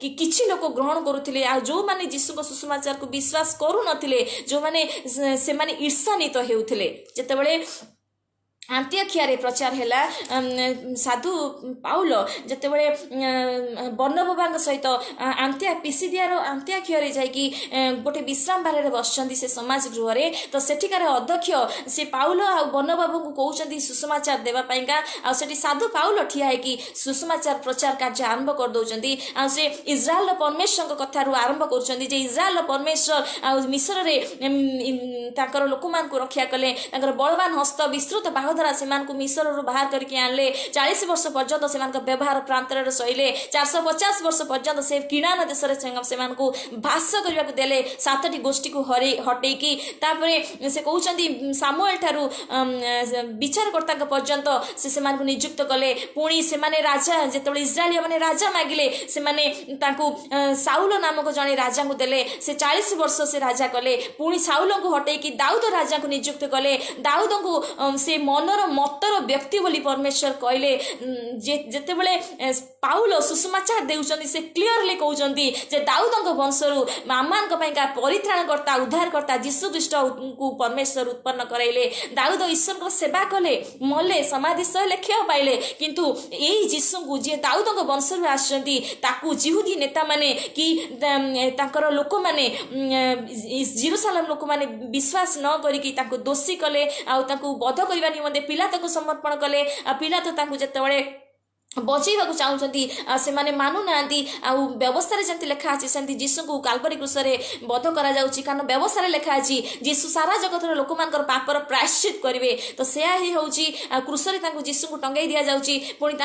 किछि लोक ग्रहण करुथिले आ जो माने जीशु को सुसमाचार को विश्वास करू नथिले जो माने से माने ईर्षान्वित हेउथिले जेतेबेले आंतियोखिया रे प्रचार हैला साधु पाउल जेतेबेले बर्नबाबा सहित आंतिया पिसिदियार आंतियोखिया रे जाइकी गोटे विश्राम बारे बसचंदी से समाज गृह रे तो सेठिकार अध्यक्ष से पाउल आ बर्नबाबा को कहउचंदी सुसमाचार देबा पइका आ सेठी साधु पाउल ठिया है कि सुसमाचार प्रचार कार्य आरंभ कर दउचंदी आ से इस्राएल रो परमेश्वर को कथा रु आरंभ करूचंदी जे इस्राएल रो परमेश्वर आ मिस्र रे ताकर लोक मान को रक्षा कले ताकर बलवान हस्त विस्तृत बाहुद्वारा से मिस्र बाहर करके आनले 40 वर्ष पर्यंत से व्यवहार प्रांतर सहिले 450 वर्ष पर्यंत से किणान देश से भाष्य करने को देले 7टी गोष्ठी को हटेकी तापरे से कहउचंदी सामुएल ठारू विचारकर्ता पर्यंत से नियुक्त कले पुणी से राजा जेतेबेले इस्राएली माने राजा मागिले से साउल नामक जने राजा को देले से 40 वर्ष से राजा कले पुणी साउल को हटेकी दाऊद राजा को नियुक्त कले दाऊद को से मनर मतर व्यक्ति बोली परमेश्वर कहले जेतेबेले पाउल सुसमाचार देउचंदी से क्लियरली कहउचंदी जे दाऊदक वंशरु आमानक पइका परित्राणकर्ता उद्धारकर्ता जीशु ख्रीष्ट को परमेश्वर उत्पन्न कराइले दाऊद ईश्वर को सेवा कले मले समाधि सह लेख्य पाइले किंतु एई जीशु को जे दाऊदक वंशरु आछंती ताकू जिहुदी नेता माने कि ताकर लोक माने जेरूशलेम लोक माने विश्वास न करिकि ताकू दोषी कले आ ताकू बध करबा निमंते पिलात को समर्पण कले आ पिलात ताकू जेतेबेले बचेवा चाहूँगी से मानुना आउ व्यवस्था जमी लिखा अच्छी सेमती जीशु को काल्परी क्रूसरे बध कारण व्यवस्था लिखा अच्छी जीशु सारा जगत लोक मान पापर प्रायश्चित करेंगे तो सैया ही हूँ क्रूसरे जीशु को टंगाई दि जाऊँगी पुणी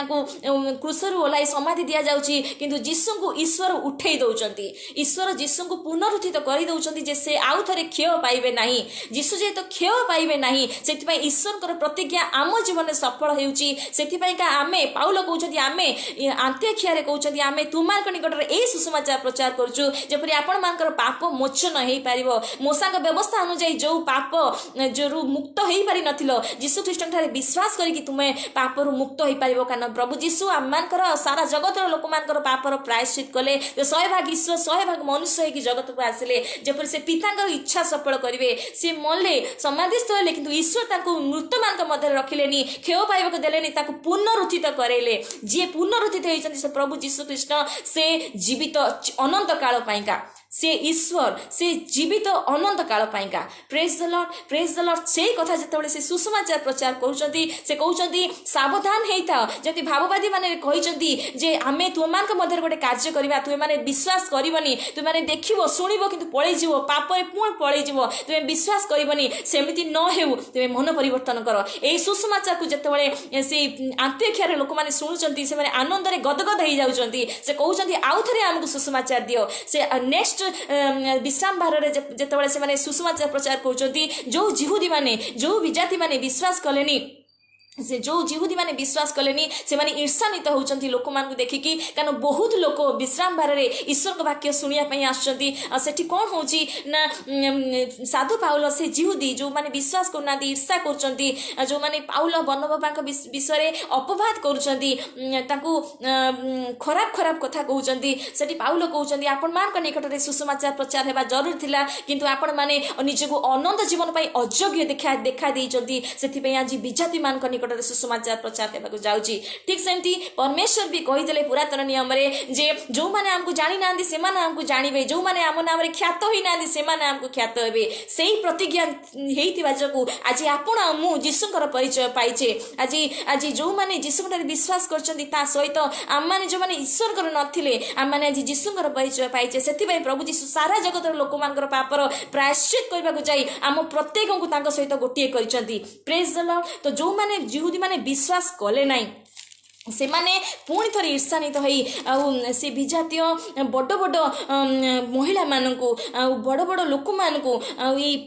क्रूसर ओह्ल समाधि दि जाऊँगी किंतु जीशु को ईश्वर उठे दौरान ईश्वर जीशु को पुनरुत्थित कर दौरान से आउ थे क्षय पाइबे ना जीशु जेहेतु क्षय पाइबे ना से ईश्वर प्रतिज्ञा आम जीवन सफल होमें पाउल आमे आंत्योखिया कहते आमे तुमार निकट में यही सुसमाचार प्रचार करुचु जपरी आपण मानकर पाप मोचन हो पार मोसा व्यवस्था अनुजाई जो पाप जो मुक्त हो पारि नथिलो जीशु ख्रीष्ट ठारे विश्वास करके तुम्हें पापर मुक्त हो पार कारण प्रभु जीशु आम सारा जगत लोक मान पापर प्रायश्चित कले 100 भाग ईश्वर 100 भाग मनुष्य होगी जगत को आसिले जपरी से पिता इच्छा सफल करेंगे सी मरले समाधिस्थ हेले किंतु ईश्वर मृत मान मध्य रखिले क्षय पाइबा देले पुनरुत्थित करेले जी पुनरुत्थित होती से प्रभु जीशु कृष्ण से जीवित अनंत काल पाइका से ईश्वर से जीवित अनंत काल पाइका प्रेज द लॉर्ड से कथा जिते से सुसमाचार प्रचार करुँच से कहते सावधान होता जमी भाववादी मैंने कहते जे आम तुम मध्य गोटे कार्य करवा तुम मैंने विश्वास करनी तुम मैंने देख शुणव कि पलैज पाप पुणी पलैज तुम्हें विश्वास करनी सेमती न हो तुम्हें मन परिवर्तन कर यही सुसमाचार को जिते से आंत्योखिया लोक मैंने शुणुंट से आनंद में गदगद हो जाती से कहते आउ थे आमको सुसमाचार दियो से नेक्स्ट विश्राम बाहर जिते से सुसमाचार प्रचार कर जो जिहुदी माने जो विजाति माने विश्वास कलेनी से जो जिहुदी माने विश्वास कलेनी से माने ईर्षान्वित होउचंती लोक मान को देखिकी कारण बहुत लोक विश्राम बारे ईश्वर को वाक्य सुनिया पई आछंती सेठी कोन होउची ना साधु पाउल से जिहुदी जो माने विश्वास करना ईर्षा करचंती जो माने पाउल बर्नबा का विषय रे अपवाद करचंती ताकू खराब खराब कथा कहउचंती सेठी पाउल कहउचंती आपण मान को निकट रे सुसमाचार प्रचार हेबा जरूर थिला किंतु आपण माने निजको अनंत जीवन पई अयोग्य देखा देइचंती सेठी पई आज विजाति मान को सुसमाचार प्रचार करने जाऊँगी ठीक सेमती परमेश्वर भी कहीदे पुरातन नियम जे जो मैंने आमको जानी ना से आमको जानवे जो मैंने आम नाम ख्यात ही ना से आमको ख्यात हे से प्रतिज्ञा हो आज आपण मु जीशुकर परिचय पाइचे आज आज जो मैंने जीशु विश्वास कर सहित आम मैंने जो मैंने ईश्वर नथिले आम मैंने आज जीशुकर परिचय पाइचे से प्रभु जीशु सारा जगत लोक मान पापर प्रायश्चित करने जाई आम प्रत्येक को सहित गोटे कर प्रेज द लॉर्ड तो जो मैंने जिहुदी माने विश्वास कले नाई से माने पुणी थोड़ी ईर्षान्वित हो से विजातीय बड़ बड़ महिला मानू बड़ बड़ लोक मानू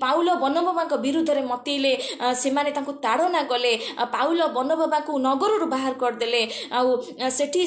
पाउल बर्नबा विरुद्ध में मतले से माने ताड़ना कले पाउल बर्नबा को नगर बाहर करदे आठी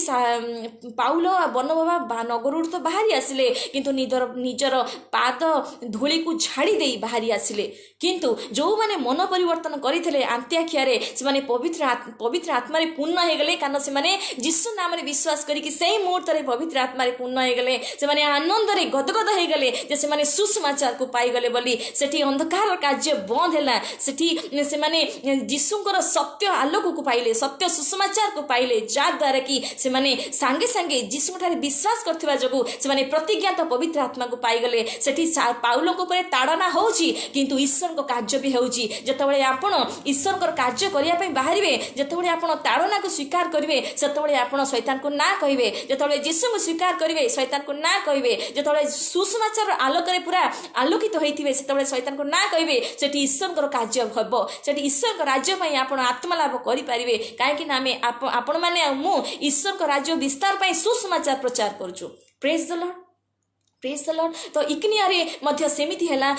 पाउल बर्नबा नगर तो बाहरी आसिले किंतु निजर पाद धूली को झाड़ी दे बाहरी आसिले किंतु जो माने मन परिवर्तन करते आंत्योखिया से माने पवित्र आत्मा पूर्ण हो गले कारण से माने जीशु नाम रे विश्वास करी कि सही मुहूर्त रे पवित्र आत्मा रे पूर्ण हो गले से माने आनंद रे गदगद हो गले जे से माने सुसमाचार को पाई गले बोली सेठी अंधकार कार्य बंद हैला सेठी से माने जीशुଙ୍କର सत्य आलोक को पाइले सत्य सुसमाचार को पाइले जा द्वारा कि से माने सांगे सांगे जीशु ठारे विश्वास करथिबा जगु से माने प्रतिज्ञात पवित्र आत्मा को पाई गले सेठी पाउल को परे ताड़ना होउची किंतु ईश्वर को कार्य भी होउची जतबेले आपण ईश्वर को कार्य करिया पई बाहरिबे जतबेले आपण ताड़ना को स्वीकार करिवे सेतबेले आपण शैतान को ना कहिबे जतबेले यीशु को स्वीकार करिवे शैतान को ना कहिबे जतबेले सुसमाचार आलोक रे पूरा आलोकित होइथिबे सेतबेले शैतान को ना कहिबे सेठी ईश्वर को कार्य हबो सेठी ईश्वर को राज्य पई आपण आत्मा लाभ करि पारिबे काहे कि नामे आपण माने मु ईश्वर को राज्य विस्तार पई सुसमाचार प्रचार करछु praise the lord praise the lord तो इकनियारे मध्य सेमिति हैला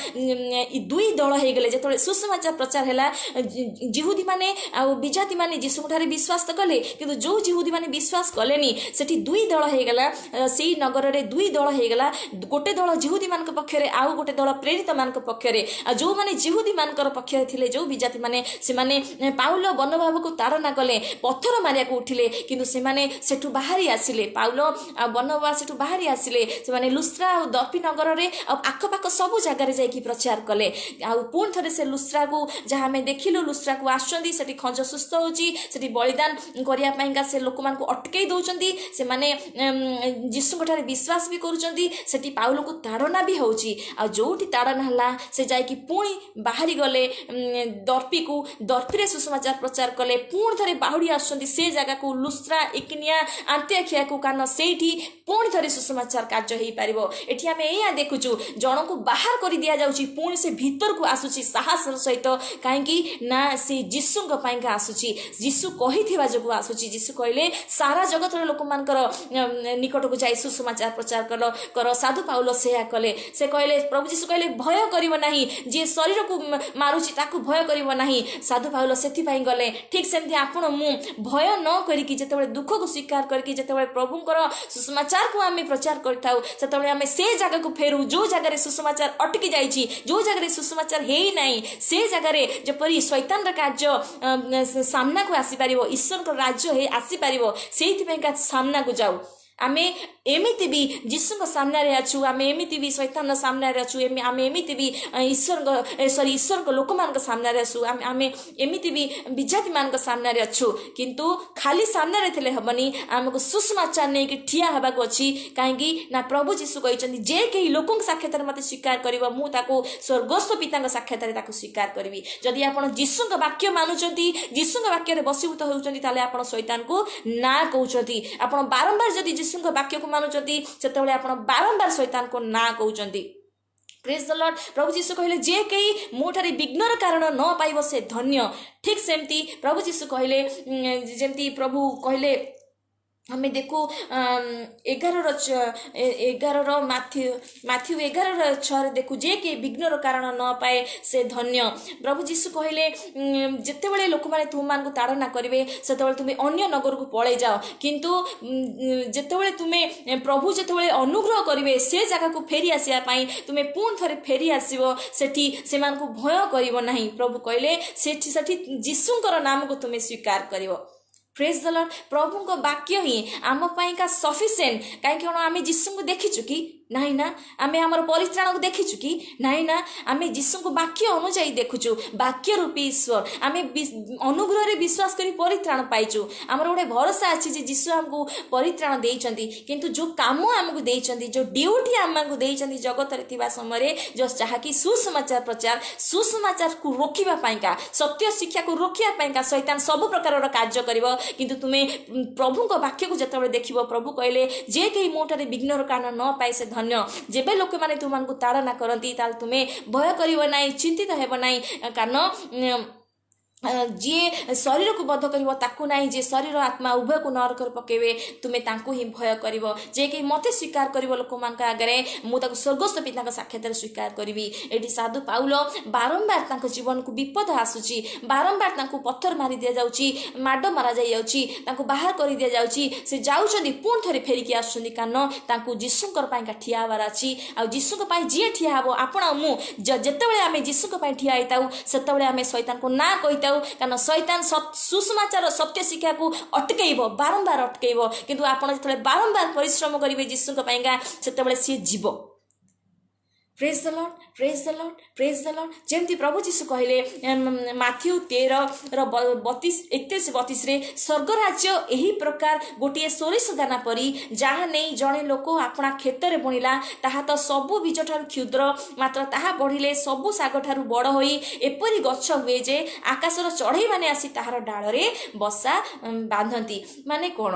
दुई दल हो गले जतबेले सुसमाचार प्रचार हैला जिहुदी माने आ विजाति माने जीशु ठारे विश्वास तो कले किंतु जो जिहुदी माने विश्वास कलेनी सेठी दुई दल हो गला सेही नगर रे दुई दल हो गला गोटे दल जिहुदी मान पक्ष रे आउ गोटे दल प्रेरित मान पक्ष रे जो माने जिहुदी मान पक्ष रे थिले जो विजाति माने से माने पाउल बर्नबा को ताड़ना कले पत्थर मारिया को उठिले किंतु से माने सेठु बाहरी आसिले पाउल आ बर्नबा सेठु बाहरी आसिले से माने लुस्त्रा दर्पी नगर में आखपाख सब जगार जाकि प्रचार कले पुणी थे से लुस्रा को जहाँ आम देखिलु लुस्रा को आसुँच से खंज सुस्थ होती बलिदान करने से लोक मान अटकई दौरान से माने जीशु विश्वास भी करुँच पाउल को ताड़ना भी होची जो ताड़ना है से जाकि पुणी बाहरी गले दर्पी रे सुसमाचार प्रचार कले पुणी थे बाहुड़ी आसुँच से जगह को लुस्रा इकिनिया आंतियाखिया को कारण से पुणी थे सुसमाचार कार्य हो पार एटी आम या देखुचु जन को बाहर कर दि जाऊँगी पुणी से भीतर को आसूची साहस सहित कहीं ना से जीशु आसूची जीशु कही जो आसूची जीशु कहले सारा जगत लोक मान निकट को जाई सुसमाचार प्रचार कर साधु पाउल से कले से कहले प्रभु जीशु कहले भय करिवो नाही जे शरीर को मारुची ताकू भय करिवो नाही साधु पाउल से गले ठीक सेमती आपण मु भय न करिकी जेतेबेले दुख को स्वीकार करिकी जेतेबेले प्रभुंकर सुसमाचार को आमे प्रचार करथाउ सेतेबेले आमे से जगह को फेरू जो जगह सुसमाचार अटकी जाइछि जो जगह सुसमाचार हे नाही से जगह जपरी शैतान कार्य सामना को आसी पारिबो ईश्वर राज्य हे आसी पारिबो सेइथि पेका सामना को जाऊ आमे एमिति भी जीशु सामने अच्छु आम एमिति भी शैतान सामने अच्छु आम एमिति भी ईश्वर को लोक मान सामने अच्छु आम एमिति भी विजाति मान सामने अच्छु किंतु खाली सामने थे हेनी आमको सुसमाचार नहीं कि ठिया हवा अच्छी कहीं ना प्रभु जीशु कहते जे कई लोक साक्षात मत स्वीकार कर स्वर्गस्थ पिता साक्षात स्वीकार करी जदि आप जीशु वाक्य मानुंट जीशु वाक्य बसीभूत होती आप शैतान को ना कहते आप बारंबार जदि जीशु वाक्य को मानुंट से बारंबार शैतान को ना कहते प्रेज द लॉर्ड प्रभु जीशु कहले जे कई मोठारे विघ्नर कारण न पाइब से धन्य ठीक सेमती प्रभु जीशु कहले जेमती प्रभु कहले हमें देखो 11 माथ्यू 11:6 देखू जे कि विघ्नर कारण न पाए से धन्य प्रभु जीशु कहले जितेबले लोक मैंने तुम मान ताड़ना करेंगे से तुम्हें अन्य नगर को पड़े जाओ किंतु जितेबले तुम्हें प्रभु जितेबले अनुग्रह करेंगे से जगह को फेरी आसापी तुम्हें पुणी थे फेरी आसो से भय कर प्रभु कहले जीशुंकर नाम को तुम्हें स्वीकार कर प्रेज द लॉर्ड प्रभु को वाक्य ही आम का सफिशिएंट कहीं आम जीशु को देखीचु कि नहीं ना आम आम परित्राण को देखीचु कि नहीं ना आम जीशु को वाक्य अनुजाई देखुचु वाक्य रूपी ईश्वर आम अनुग्रह रे विश्वास करी परित्राण पाइचु आमर गोटे भरोसा अच्छी जीशु आमको परित्राण देइचंती किंतु जो काम आमको देइचंती जो ड्यूटी आमको देइचंती जगत रे थिबा समय जो जहाँकि सुसमाचार प्रचार सुसमाचार को रोकिबा पाइका सत्य शिक्षा को रोकिबा पाइका शैतान सब प्रकार कार्य करिवो किंतु तुम्हें प्रभु को वाक्य को जिते देखिबो प्रभु कहले जे कई मोठारे विघ्नर कारण न पाए से धन्य जेबे लोक माने तुमको ताड़ना करती तुम्हें भय करिवो नाही चिंतित हेबो नाही कारण जी शरीर को बद्ध कर ना जे शरीर आत्मा उभय को नरक पकेबे तुम्हें तांको ही भय कर जे कि मत स्वीकार कर लोक मान आगे मुझे स्वर्गस्थ पिता साक्षात स्वीकार करी ये साधु पाउल बारंबार जीवन को विपद आसूची बारंबार पत्थर मारी दि जाऊँगी माड मारा जा बाहर कर दि जाऊँगी से जाऊँच पुणी थे फेरिकी आसुँच कारण जीशुंकर ठिया हबार अच्छी आ जीशुक जी ठिया हे आपण मु जितेबाला आम जीशुक ठिया होता से आम शैतान को ना कही कारण शैतान सुसमाचार सत्य शिक्षा को अटकैब बारंबार अटकैब किंतु आप जो बारंबार परिश्रम करेंगे जीशु से सी जीव praise the lord praise the lord praise the lord जेमती प्रभु जीशु कहले माथ्यू 13:31-32 रे स्वर्ग राज्य यही प्रकार गोटे सोरिष दाना परी जहाँ नहीं जड़े लोक अपना खेत रे बुणिला ताहा तो सबु बीज ठारू क्षुद्र मात्र ताहा बढ़िले सबु साग ठारू बड़ होई एपरी गछ हुए जे आकाशर चढ़ई माने आसी ताहार डाल रे बसा बांधती माने कोण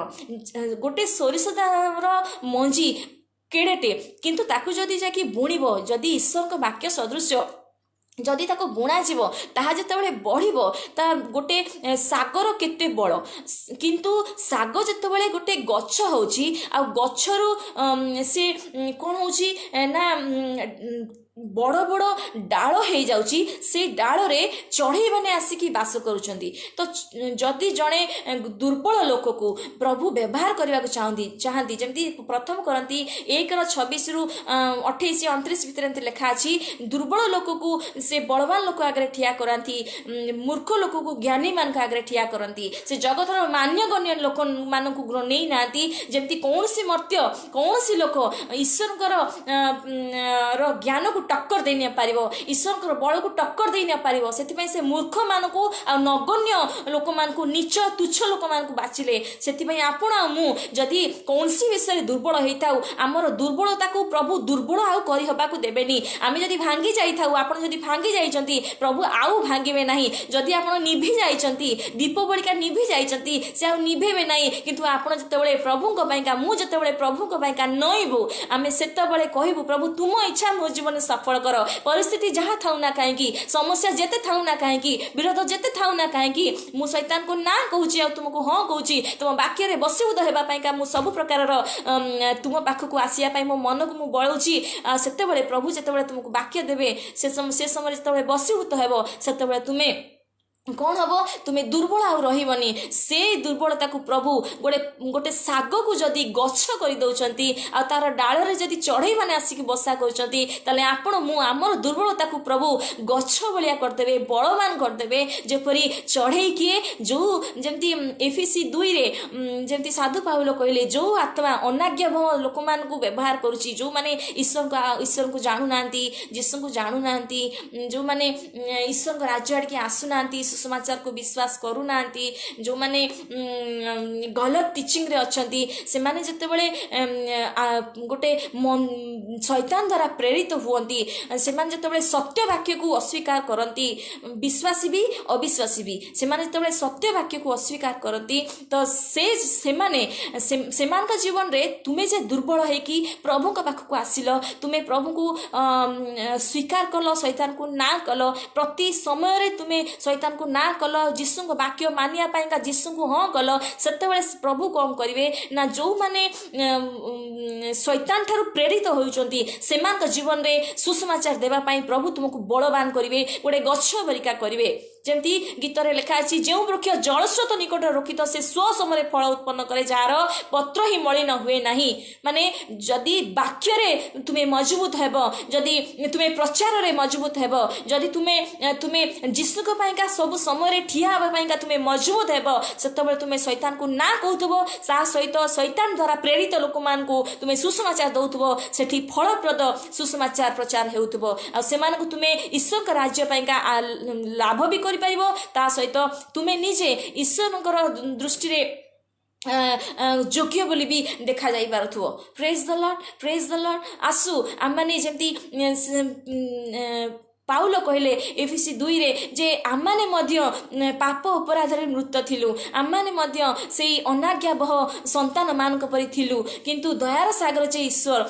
गोटे सोरिष दानार मंजी केड़ेटे किंतु ताकू जदि जाकि बुणीब जदि ईश्वर वाक्य सदृश जदि ताको बुणा जीव ताहा जेतेबेले बढ़िबो ता गोटे सागर केते बड़ किंतु साग जेतेबेले गोटे गछ होची आ गछरु से कोन होची ना बड़ बड़ डाल हो जाउची से डाल रे चढ़ई मैंने आसिकी बास करुछंती। तो जदि जड़े दुर्बल लोक को प्रभु व्यवहार करने को चाहती जमी प्रथम करती 1:26 ରୁ 28-29 भितर लिखा अच्छी दुर्बल लोक को से बलवान लोक आगे ठिया कराती, मूर्ख लोक को ज्ञानी मान आगे ठिया करती, से जगतर मान्यगण्य लोक मान नहीं ना जमी कौन सी मर्त्य कौन सी लोक ईश्वर ज्ञान को टक्कर दे न पारिबो, ईश्वर बल को टक्कर दे न पारिबो। सेथिपई से मूर्ख मान को आ नगण्य लोक मान को नीच तुच्छ लोक मान को बाचिले। सेथिपई आपण आ मु जदि कौनसी विषय दुर्बल होइताउ आमर दुर्बलता को प्रभु दुर्बल आउ करि हबा को देबेनी। आमी जदि भांगी जाइथाउ आपण जदि भांगी जाइचंती प्रभु आउ भांगीबे नाही। जदि आपण निभि जाइचंती दीप बलिका निभि जाइचंती से आउ निभेबे नाही। किंतु आपण जतेबेले प्रभुଙ୍କ पाइका मु जतेबेले प्रभुଙ୍କ पाइका नइबु आमे सेतेबेले कहिबु प्रभु तुम इच्छा मो जीवन सफल कर। परिस्थिति जहाँ थाउ ना कहीं, समस्या जेते थाउ ना कहीं, विरोध जेते थाउ ना कहीं, मु शैतान को ना कहूची आ तुमको हाँ कहूची तुम वाक्य रे बसीभूत हेबा पाइका मु सब प्रकार तुम पाखक आसिया पाई मो मन को मु बळौची। सेतेबेले प्रभु जेतेबेले तुमको वाक्य देबे से समय जेतेबेले बसीभूत हेबो सेतेबेले तुमे कौन हम तुम्हें दुर्बल आउ रही से दुर्बलता को प्रभु गोटे गोटे साग को जदि गछ कर दौरान आ तार डाल रे जदि चढ़ई मैंने आसिक बसा कर आपण आमर दुर्बलता को प्रभु गछ भलिया करदेवे, बलवान करदेवे। जेपरी चढ़ई किए जो जमती एफिसी 2 रे जमती साधु पाउल कहले जो आत्मा अनाज्ञा लोक मान को व्यवहार करुच्ची, जो माने ईश्वर को जानू ना, जीसु को जानू ना, जो माने ईश्वर राज्य आड़ के आसुना, सुसमाचार को विश्वास करू नांती, जो माने गलत टीचिंग रे अछंती से माने जतेबेले गोटे शैतान द्वारा प्रेरित हुअंती, से माने जतेबेले सत्य वाक्य को अस्वीकार करंती, विश्वासी भी अविश्वासी भी से माने जतेबेले सत्य वाक्य को अस्वीकार करंती तो से माने सेमान का जीवन रे तुमे जे दुर्बल है कि प्रभु का पाख को आसिलो, तुमे प्रभु को स्वीकार कलो, शैतान को ना कलो, प्रति समय रे तुमे शैतान को ना कल, जीसु को वाक्य मानिया पाइका जीसु को हाँ कल, सेतेबेले प्रभु कौन करिवे ना जो माने शैतान ठारू प्रेरित होउचंती सेमान जीवन रे सुसमाचार देवा पाई प्रभु तुमको बलवान करिवे, गोटे गछ बरिका करिवे। जमती गीत रे लिखा अछि जेउ वृक्ष जलस्रोत निकट रोकित से स्व समय फल उत्पन्न करे जार पत्र ही मलिन हुए नाही। माने जदि वाक्य रे तुमे मजबूत हेबो, जदि तुमे प्रचार रे मजबूत हेबो, जदि तुमे जीसु को पाइका सब समय रे ठिया हेबा पाइका तुमे मजबूत हेबो, सेतबेले तुमे शैतान को ना कहउथबो, सा सहित शैतान द्वारा प्रेरित लोक मान को तुमे सुसमाचार दउथबो, सेठी फलप्रद सुसमाचार प्रचार हेउथबो आ सेमान को तुमे ईश्वर का राज्य पाइका लाभ भी करि पाइबो। ता सहित तुमे निजे ईश्वर दृष्टि रे योग्य बोली भी देखा जाई पारुथबो। Praise the lord, praise the lord. आसु आमाने जेमती पाउल कहले एफिसी 2 रे जे आमाने मध्य पाप अपराध रे मृत थिलु, आमाने मध्य सेई अनाज्ञा बह संतान मान को परि थिलु, किंतु दयार सागर जे ईश्वर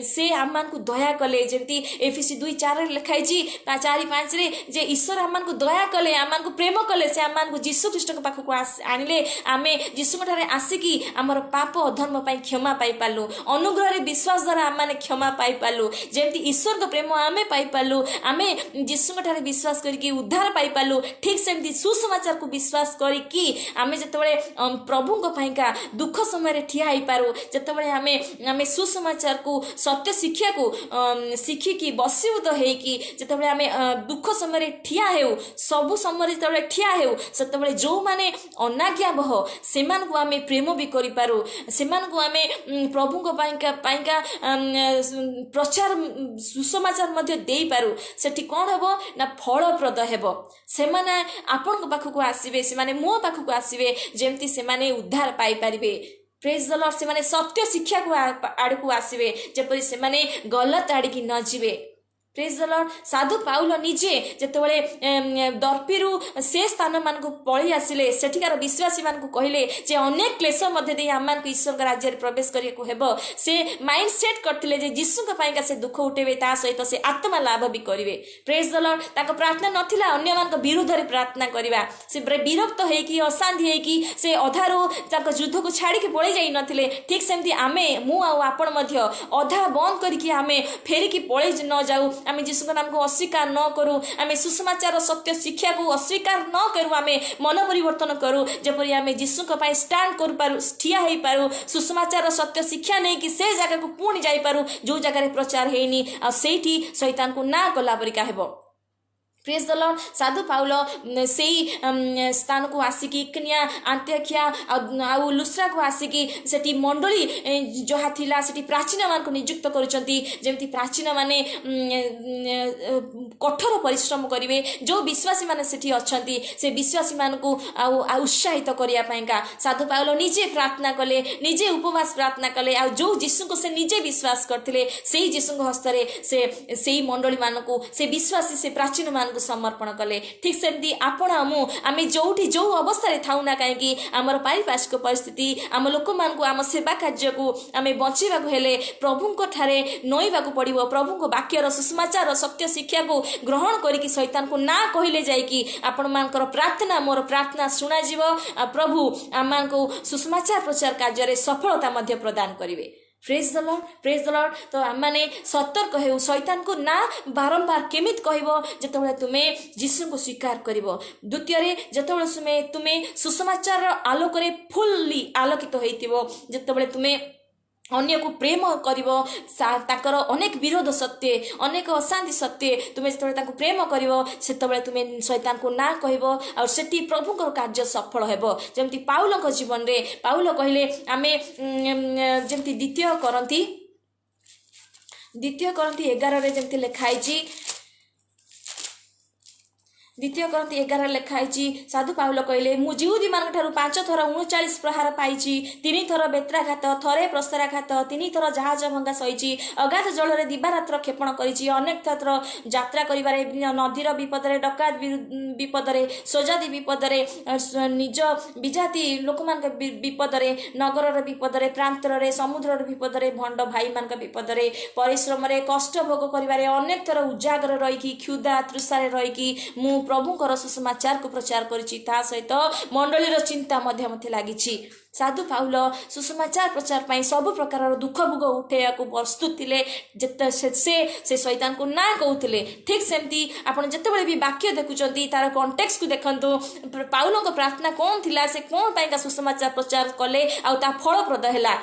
से आमान को दया कले। जेमती एफिसी 2:4 रे लिखाई छी 4-5 रे जे ईश्वर आमान को दया कले, आमान को प्रेम कले, से आमान को यीशु ख्रीष्ट के पाख को आनिले, आमे यीशु ठारे आसिकी हमर पाप अधर्म पई क्षमा पाई पालु, अनुग्रह रे विश्वास द्वारा आमाने क्षमा पाई पालु। जेमती ईश्वर को प्रेम आमे पाई पालु, आमे जीसु ठारे विश्वास करके उद्धार पाई पालु, ठीक सेमती सुसमाचार को विश्वास करके आमे जतबेले प्रभु को पाइका दुख समय रे ठिया होई पारु, जतबेले आमे सुसमाचार को सत्य शिक्षा को शिखी की बसीभूत हे कि जतबेले आमे दुख समय रे ठिया हेउ, सब समय जतबेले ठिया हेउ, सेतबेले जो माने अनाज्ञा बह सेमान को आमे प्रेम भी करि पारु, सेमान को आमे प्रभु को पाइका प्रचार सुसमाचार मध्ये देई पारु। सेठी कौन हेबो ना फलप्रद हेबो, सेमाने आपन पाखक आसीबे, सेमाने मो पाखक आसीबे, जेमती सेमाने उद्धार पाई परिबे। Praise the Lord. सेमाने सत्य शिक्षा को आड़कू आसीबे, जेपरि सेमाने गलत आड़की न जिवे। Praise the lord. साधु पाउल निजे जेतेबेले दर्पीरु से स्थान मान को पळी आसिले, सेठिकार विश्वासी मान को कहिले जे अनेक क्लेश मध्ये दे आमान को ईश्वर के राज्य रे प्रवेश करिया को हेबो। से माइंड सेट करथिले जे यीशु के पाइका से दुख उठेबे, ता सहित से आत्मा लाभ भी करिवे। Praise the Lord. ताको प्रार्थना नथिला अन्य मान को विरुद्ध रे प्रार्थना करिवा, से विरक्त हे कि अशांति हे कि से अधारो ताको युद्ध को छाड़ी के पळी जाई नथिले। ठीक सेमती आमे मु आ आपण मध्ये अधा बंद करिकि आमे फेरी कि पळी न जाऊ, आम जीशु नाम को अस्वीकार न करूँ, आम सुसमाचार सत्य शिक्षा को अस्वीकार न करूँ, आम मन परिवर्तन करूँ, जपरी आम जीशु स्टाण कर पारू, ठिया हो पारू, सुसमाचार सत्य शिक्षा नहीं कि से जगह को पुणी जापारू जो जगह प्रचार हैनी आठी शैतान को ना गला परिका हेबो। Praise the lord. साधु पाउल से स्थान को आसिकी इकनिया आंत्योखिया आ लुस्रा को आसिकी सेठी मंडली जहाँ थिला सेठी प्राचीन मान को नियुक्त करुचंती, जेमती प्राचीन माने कठोर परिश्रम करिवे, जो विश्वासी माने सेठी अछंती से विश्वासी मान को उत्साहित करिया पाइका साधु पाउल निजे प्रार्थना कले, निजे उपवास प्रार्थना कले, आ जो यीशु को से निजे विश्वास करथिले सेही यीशु को हस्तरे से सेही मंडली मान को से विश्वासी से प्राचीन मान समर्पण कले। ठीक सेमती आपण आम जोठी जो अवस्था थाऊ ना कहीं आमर पारिपार्श्विक परिस्थिति आम लोक मान को आम सेवा कार्य को आम बचाइबा हेले प्रभु ठारे नईबा पड़ो, प्रभु वाक्यर सुसमाचार सत्य शिक्षा को ग्रहण करके शैतान को ना कहले जाइकी आपण मानकर प्रार्थना मोर प्रार्थना शुणा जीव, प्रभु आम को सुसमाचार प्रचार कार्य सफलता मध्य प्रदान करिवे। Praise the lord, praise the lord. तो आम मैंने सतर्क हो शैतान को ना बारंबार केमित कहबो जेतेबेले तुमे यीशु को स्वीकार करिवो। द्वितीय जेतेबेले तुमे सुसमाचार आलोकरे फुल्ली आलोकित होइतिबो, जेतेबेले तुमे अन्य को प्रेम करिवो, ताकर अनेक विरोध सत्य अनेक अशांति सत्य तुमे जेतेबेले प्रेम करिवो सेतेबेले तुमे शैतान को ना कहबो और सेठी प्रभुकर कार्य सफल हेबो। जेमती पाउलक जीवन रे पाउल कहले आमे जेमती द्वितीय करंती 11 रे जेमती लिखाइछि, द्वितीय करंती 11 लिखाई साधु पाउल कहले मु जिहुदी मान ठारू 5 थर 39 प्रहार पाइछि, 3 थर बेत्राघात, थरे प्रस्तराघात, 3 थर जहाज भंगा सहिछि, अगाध जल दिवारात्र क्षेपण करिछि, अनेक थर यात्रा करिबारे नदीर विपदरे डकात विपदरे सोजादी विपदरे निज विजाति लोक मान विपदरे नगरर विपदरे प्रांतरे समुद्रर विपदरे भंड भाई मान विपदरे परिश्रम कष्ट भोग करिबारे अनेक थर उजागर रहीकि क्षुधा तृषारे रहीकि मु प्रभुଙ୍କର सुसमाचार को प्रचार करिछि, ता सहित मंडलीर चिंता मध्य लागिछि। साधु पाउल सुसमाचार प्रचार पाई सब प्रकार दुख भोग उठेया को प्रस्तुत थिले, जते से शैतान को ना कहउथिले। ठीक सेमती आपण जतेबेले भी वाक्य देखुचंती तार कॉन्टेक्स्ट को देखंतु, पाउल को प्रार्थना कोन थिला, से कोन पाई का सुसमाचार प्रचार कले आ ता फलप्रद हैला।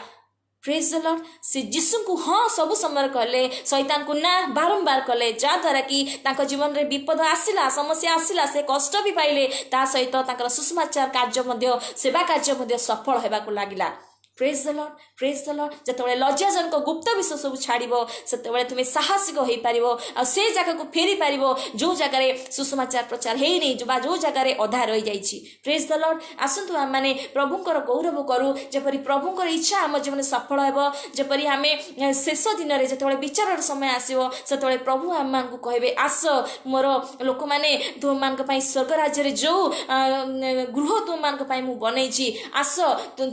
Praise the Lord. से यीशु को हाँ सब समय कहले, शैतान को ना बारंबार कले, जहाँद्वारा कि तांको जीवन रे विपद आसिला, समस्या आसिला, से कष्ट भी पाइले, ता सहित तांकर सुसमाचार कार्य मध्य सेवा कार्य मध्य सफल हेबाको लागिला। Praise the lord, praise the lord. जेतेबेले लज्जाजनक गुप्त विषय सब छाड़िबो सेतेबेले तुमे साहसिक होई पारिबो आ से जगह को फेरी पारिबो जो जगह रे सुसमाचार प्रचार हेई नै, जो जगह रे अधा रही जाइछि। Praise the lord. आसंतु हम माने प्रभुंकर गौरव करू, जेपरि प्रभुंकर इच्छा हम जीवन सफल हेबो, जेपरि हमें शेष दिन रे जेतेबेले विचारर समय आसीबो सेतेबेले प्रभु हम मान को कहबे आस मोर लोक माने तुम मान पई स्वर्ग राज्य रे जो गृह तुम मान पई मु बनैछि, आस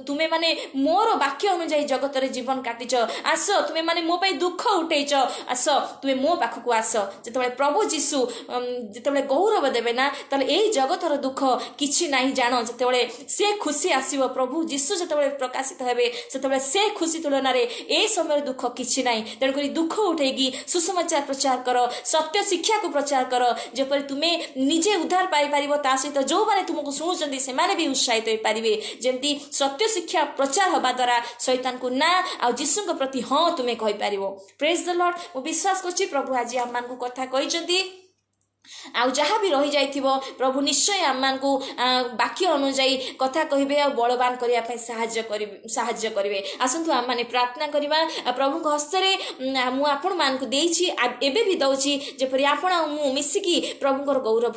तुमे माने मोर वाक्य अनुसार जगत रे जीवन काटिच, आस तुमे माने मो पई दुख उठेइच, आस तुमे मो पाखकु आस। जेतेबेले प्रभु यीशु जेतेबेले गौरव देबे ना तले एई जगतर दुख किछि नाही जानो, जेतेबेले से खुशी आसीबो प्रभु यीशु जेतेबेले प्रकाशित हेबे सेतेबेले से खुशी तुलना रे ए समय दुख किछि नाही। तेणु करी दुख उठेगी सुसमाचार प्रचार करो, सत्य शिक्षा को प्रचार करो, जेपरि तुमे निजे उद्धार पाई पारिबो, ता सहित जो माने तुमको सुनुचंदी से माने भी उत्साहित होई पारिबे। जेमती सत्य शिक्षा प्रचार होबा द्वारा शैतान को ना आ यीशु को प्रति हाँ तुमे कहि पारिबो। Praise the Lord. मु विश्वास करछि प्रभु आज हम मान को कथा कहिचंती, आउ जहाँ भी रही जाइथिबो प्रभु निश्चय आम मान को वाक्य अनुसार कथा कहबे आ बलवान करिया पई साहाय्य करिवे। आसंतु आम माने प्रार्थना करिबा, प्रभु को हस्तरे मु आपण मान को देइछि, एबे भी दउछि, जेपरि आपण मु मिसिकी प्रभु को गौरव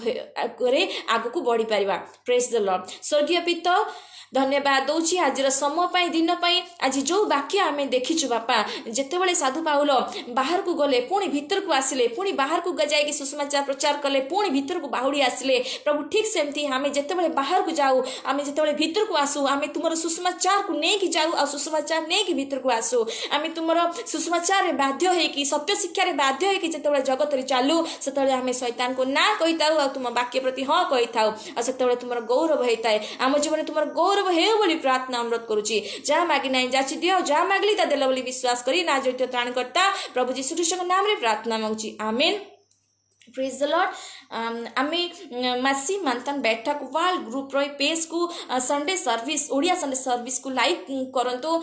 करे आगु को बढ़ी परिबा। Praise the lord. स्वर्गीय पिता धन्यवाद दौची आज समय पाई दिन पाई, आज जो वाक्य आम देखीचु बापा, जेतेबेले साधु पाउल बाहर को गले पुणी भीतर को आसिले, पुणी बाहर को जाइए सुसमाचार प्रचार प्रचार कले पुणी भितर को बाहुड़ी आसिले प्रभु ठीक सेमती आम जिते बाहर को जाऊ आम जिते भितर को आसू आम तुम सुसमाचार को लेकिन जाऊ आ सुसमाचार नहीं भितर को आसू आम तुम सुसमाचार बाध्य होगी सत्य शिक्षार बाध्य होगी जिते जगत चालू से आम शैतान को ना कही था तुम वाक्य प्रति हाँ कही था से तुम गौरव होता है आम जीवन तुम गौरव हो बोली प्रार्थना अनुरोध करुच्ची जहाँ मागी ना जाची दियो जहाँ मागली ता देल बोली विश्वास करी ना जड़ित त्राणकर्ता प्रभु जीशु ख्रीष्ट नाम रे प्रार्थना मांगुची आमेन। Praise the lord. आमे मासी मंथन बैठक वाल ग्रुप रो पेज को Sunday service Odia Sunday service को लाइक करंतु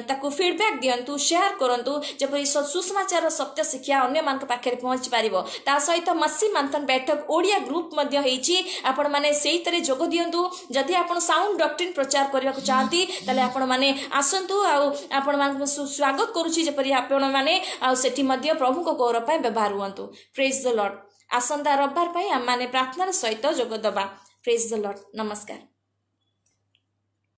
ताको फीडबैक दियंतु शेयर करंतु जपरि सुसमाचार सत्य शिक्षा अन्य मान पाखे पहुंच पारिबो ता सहित मासी मंथन बैठक ओडिया ग्रुप मध्य हेची आपण माने सेही तरे जोग दियंतु जदि आपण साउंड डॉक्ट्रिन प्रचार करबा को चाहती तले आपण माने आसंतु आ आपण मान स्वागत करूची जपरि आपण माने आ सेठी मध्य प्रभु को गौरव पय व्यवहार हुअंतु। Praise the lord. आसंता रविवार आम माने प्रार्थनार सहित जोग दबा। Praise the lord. नमस्कार।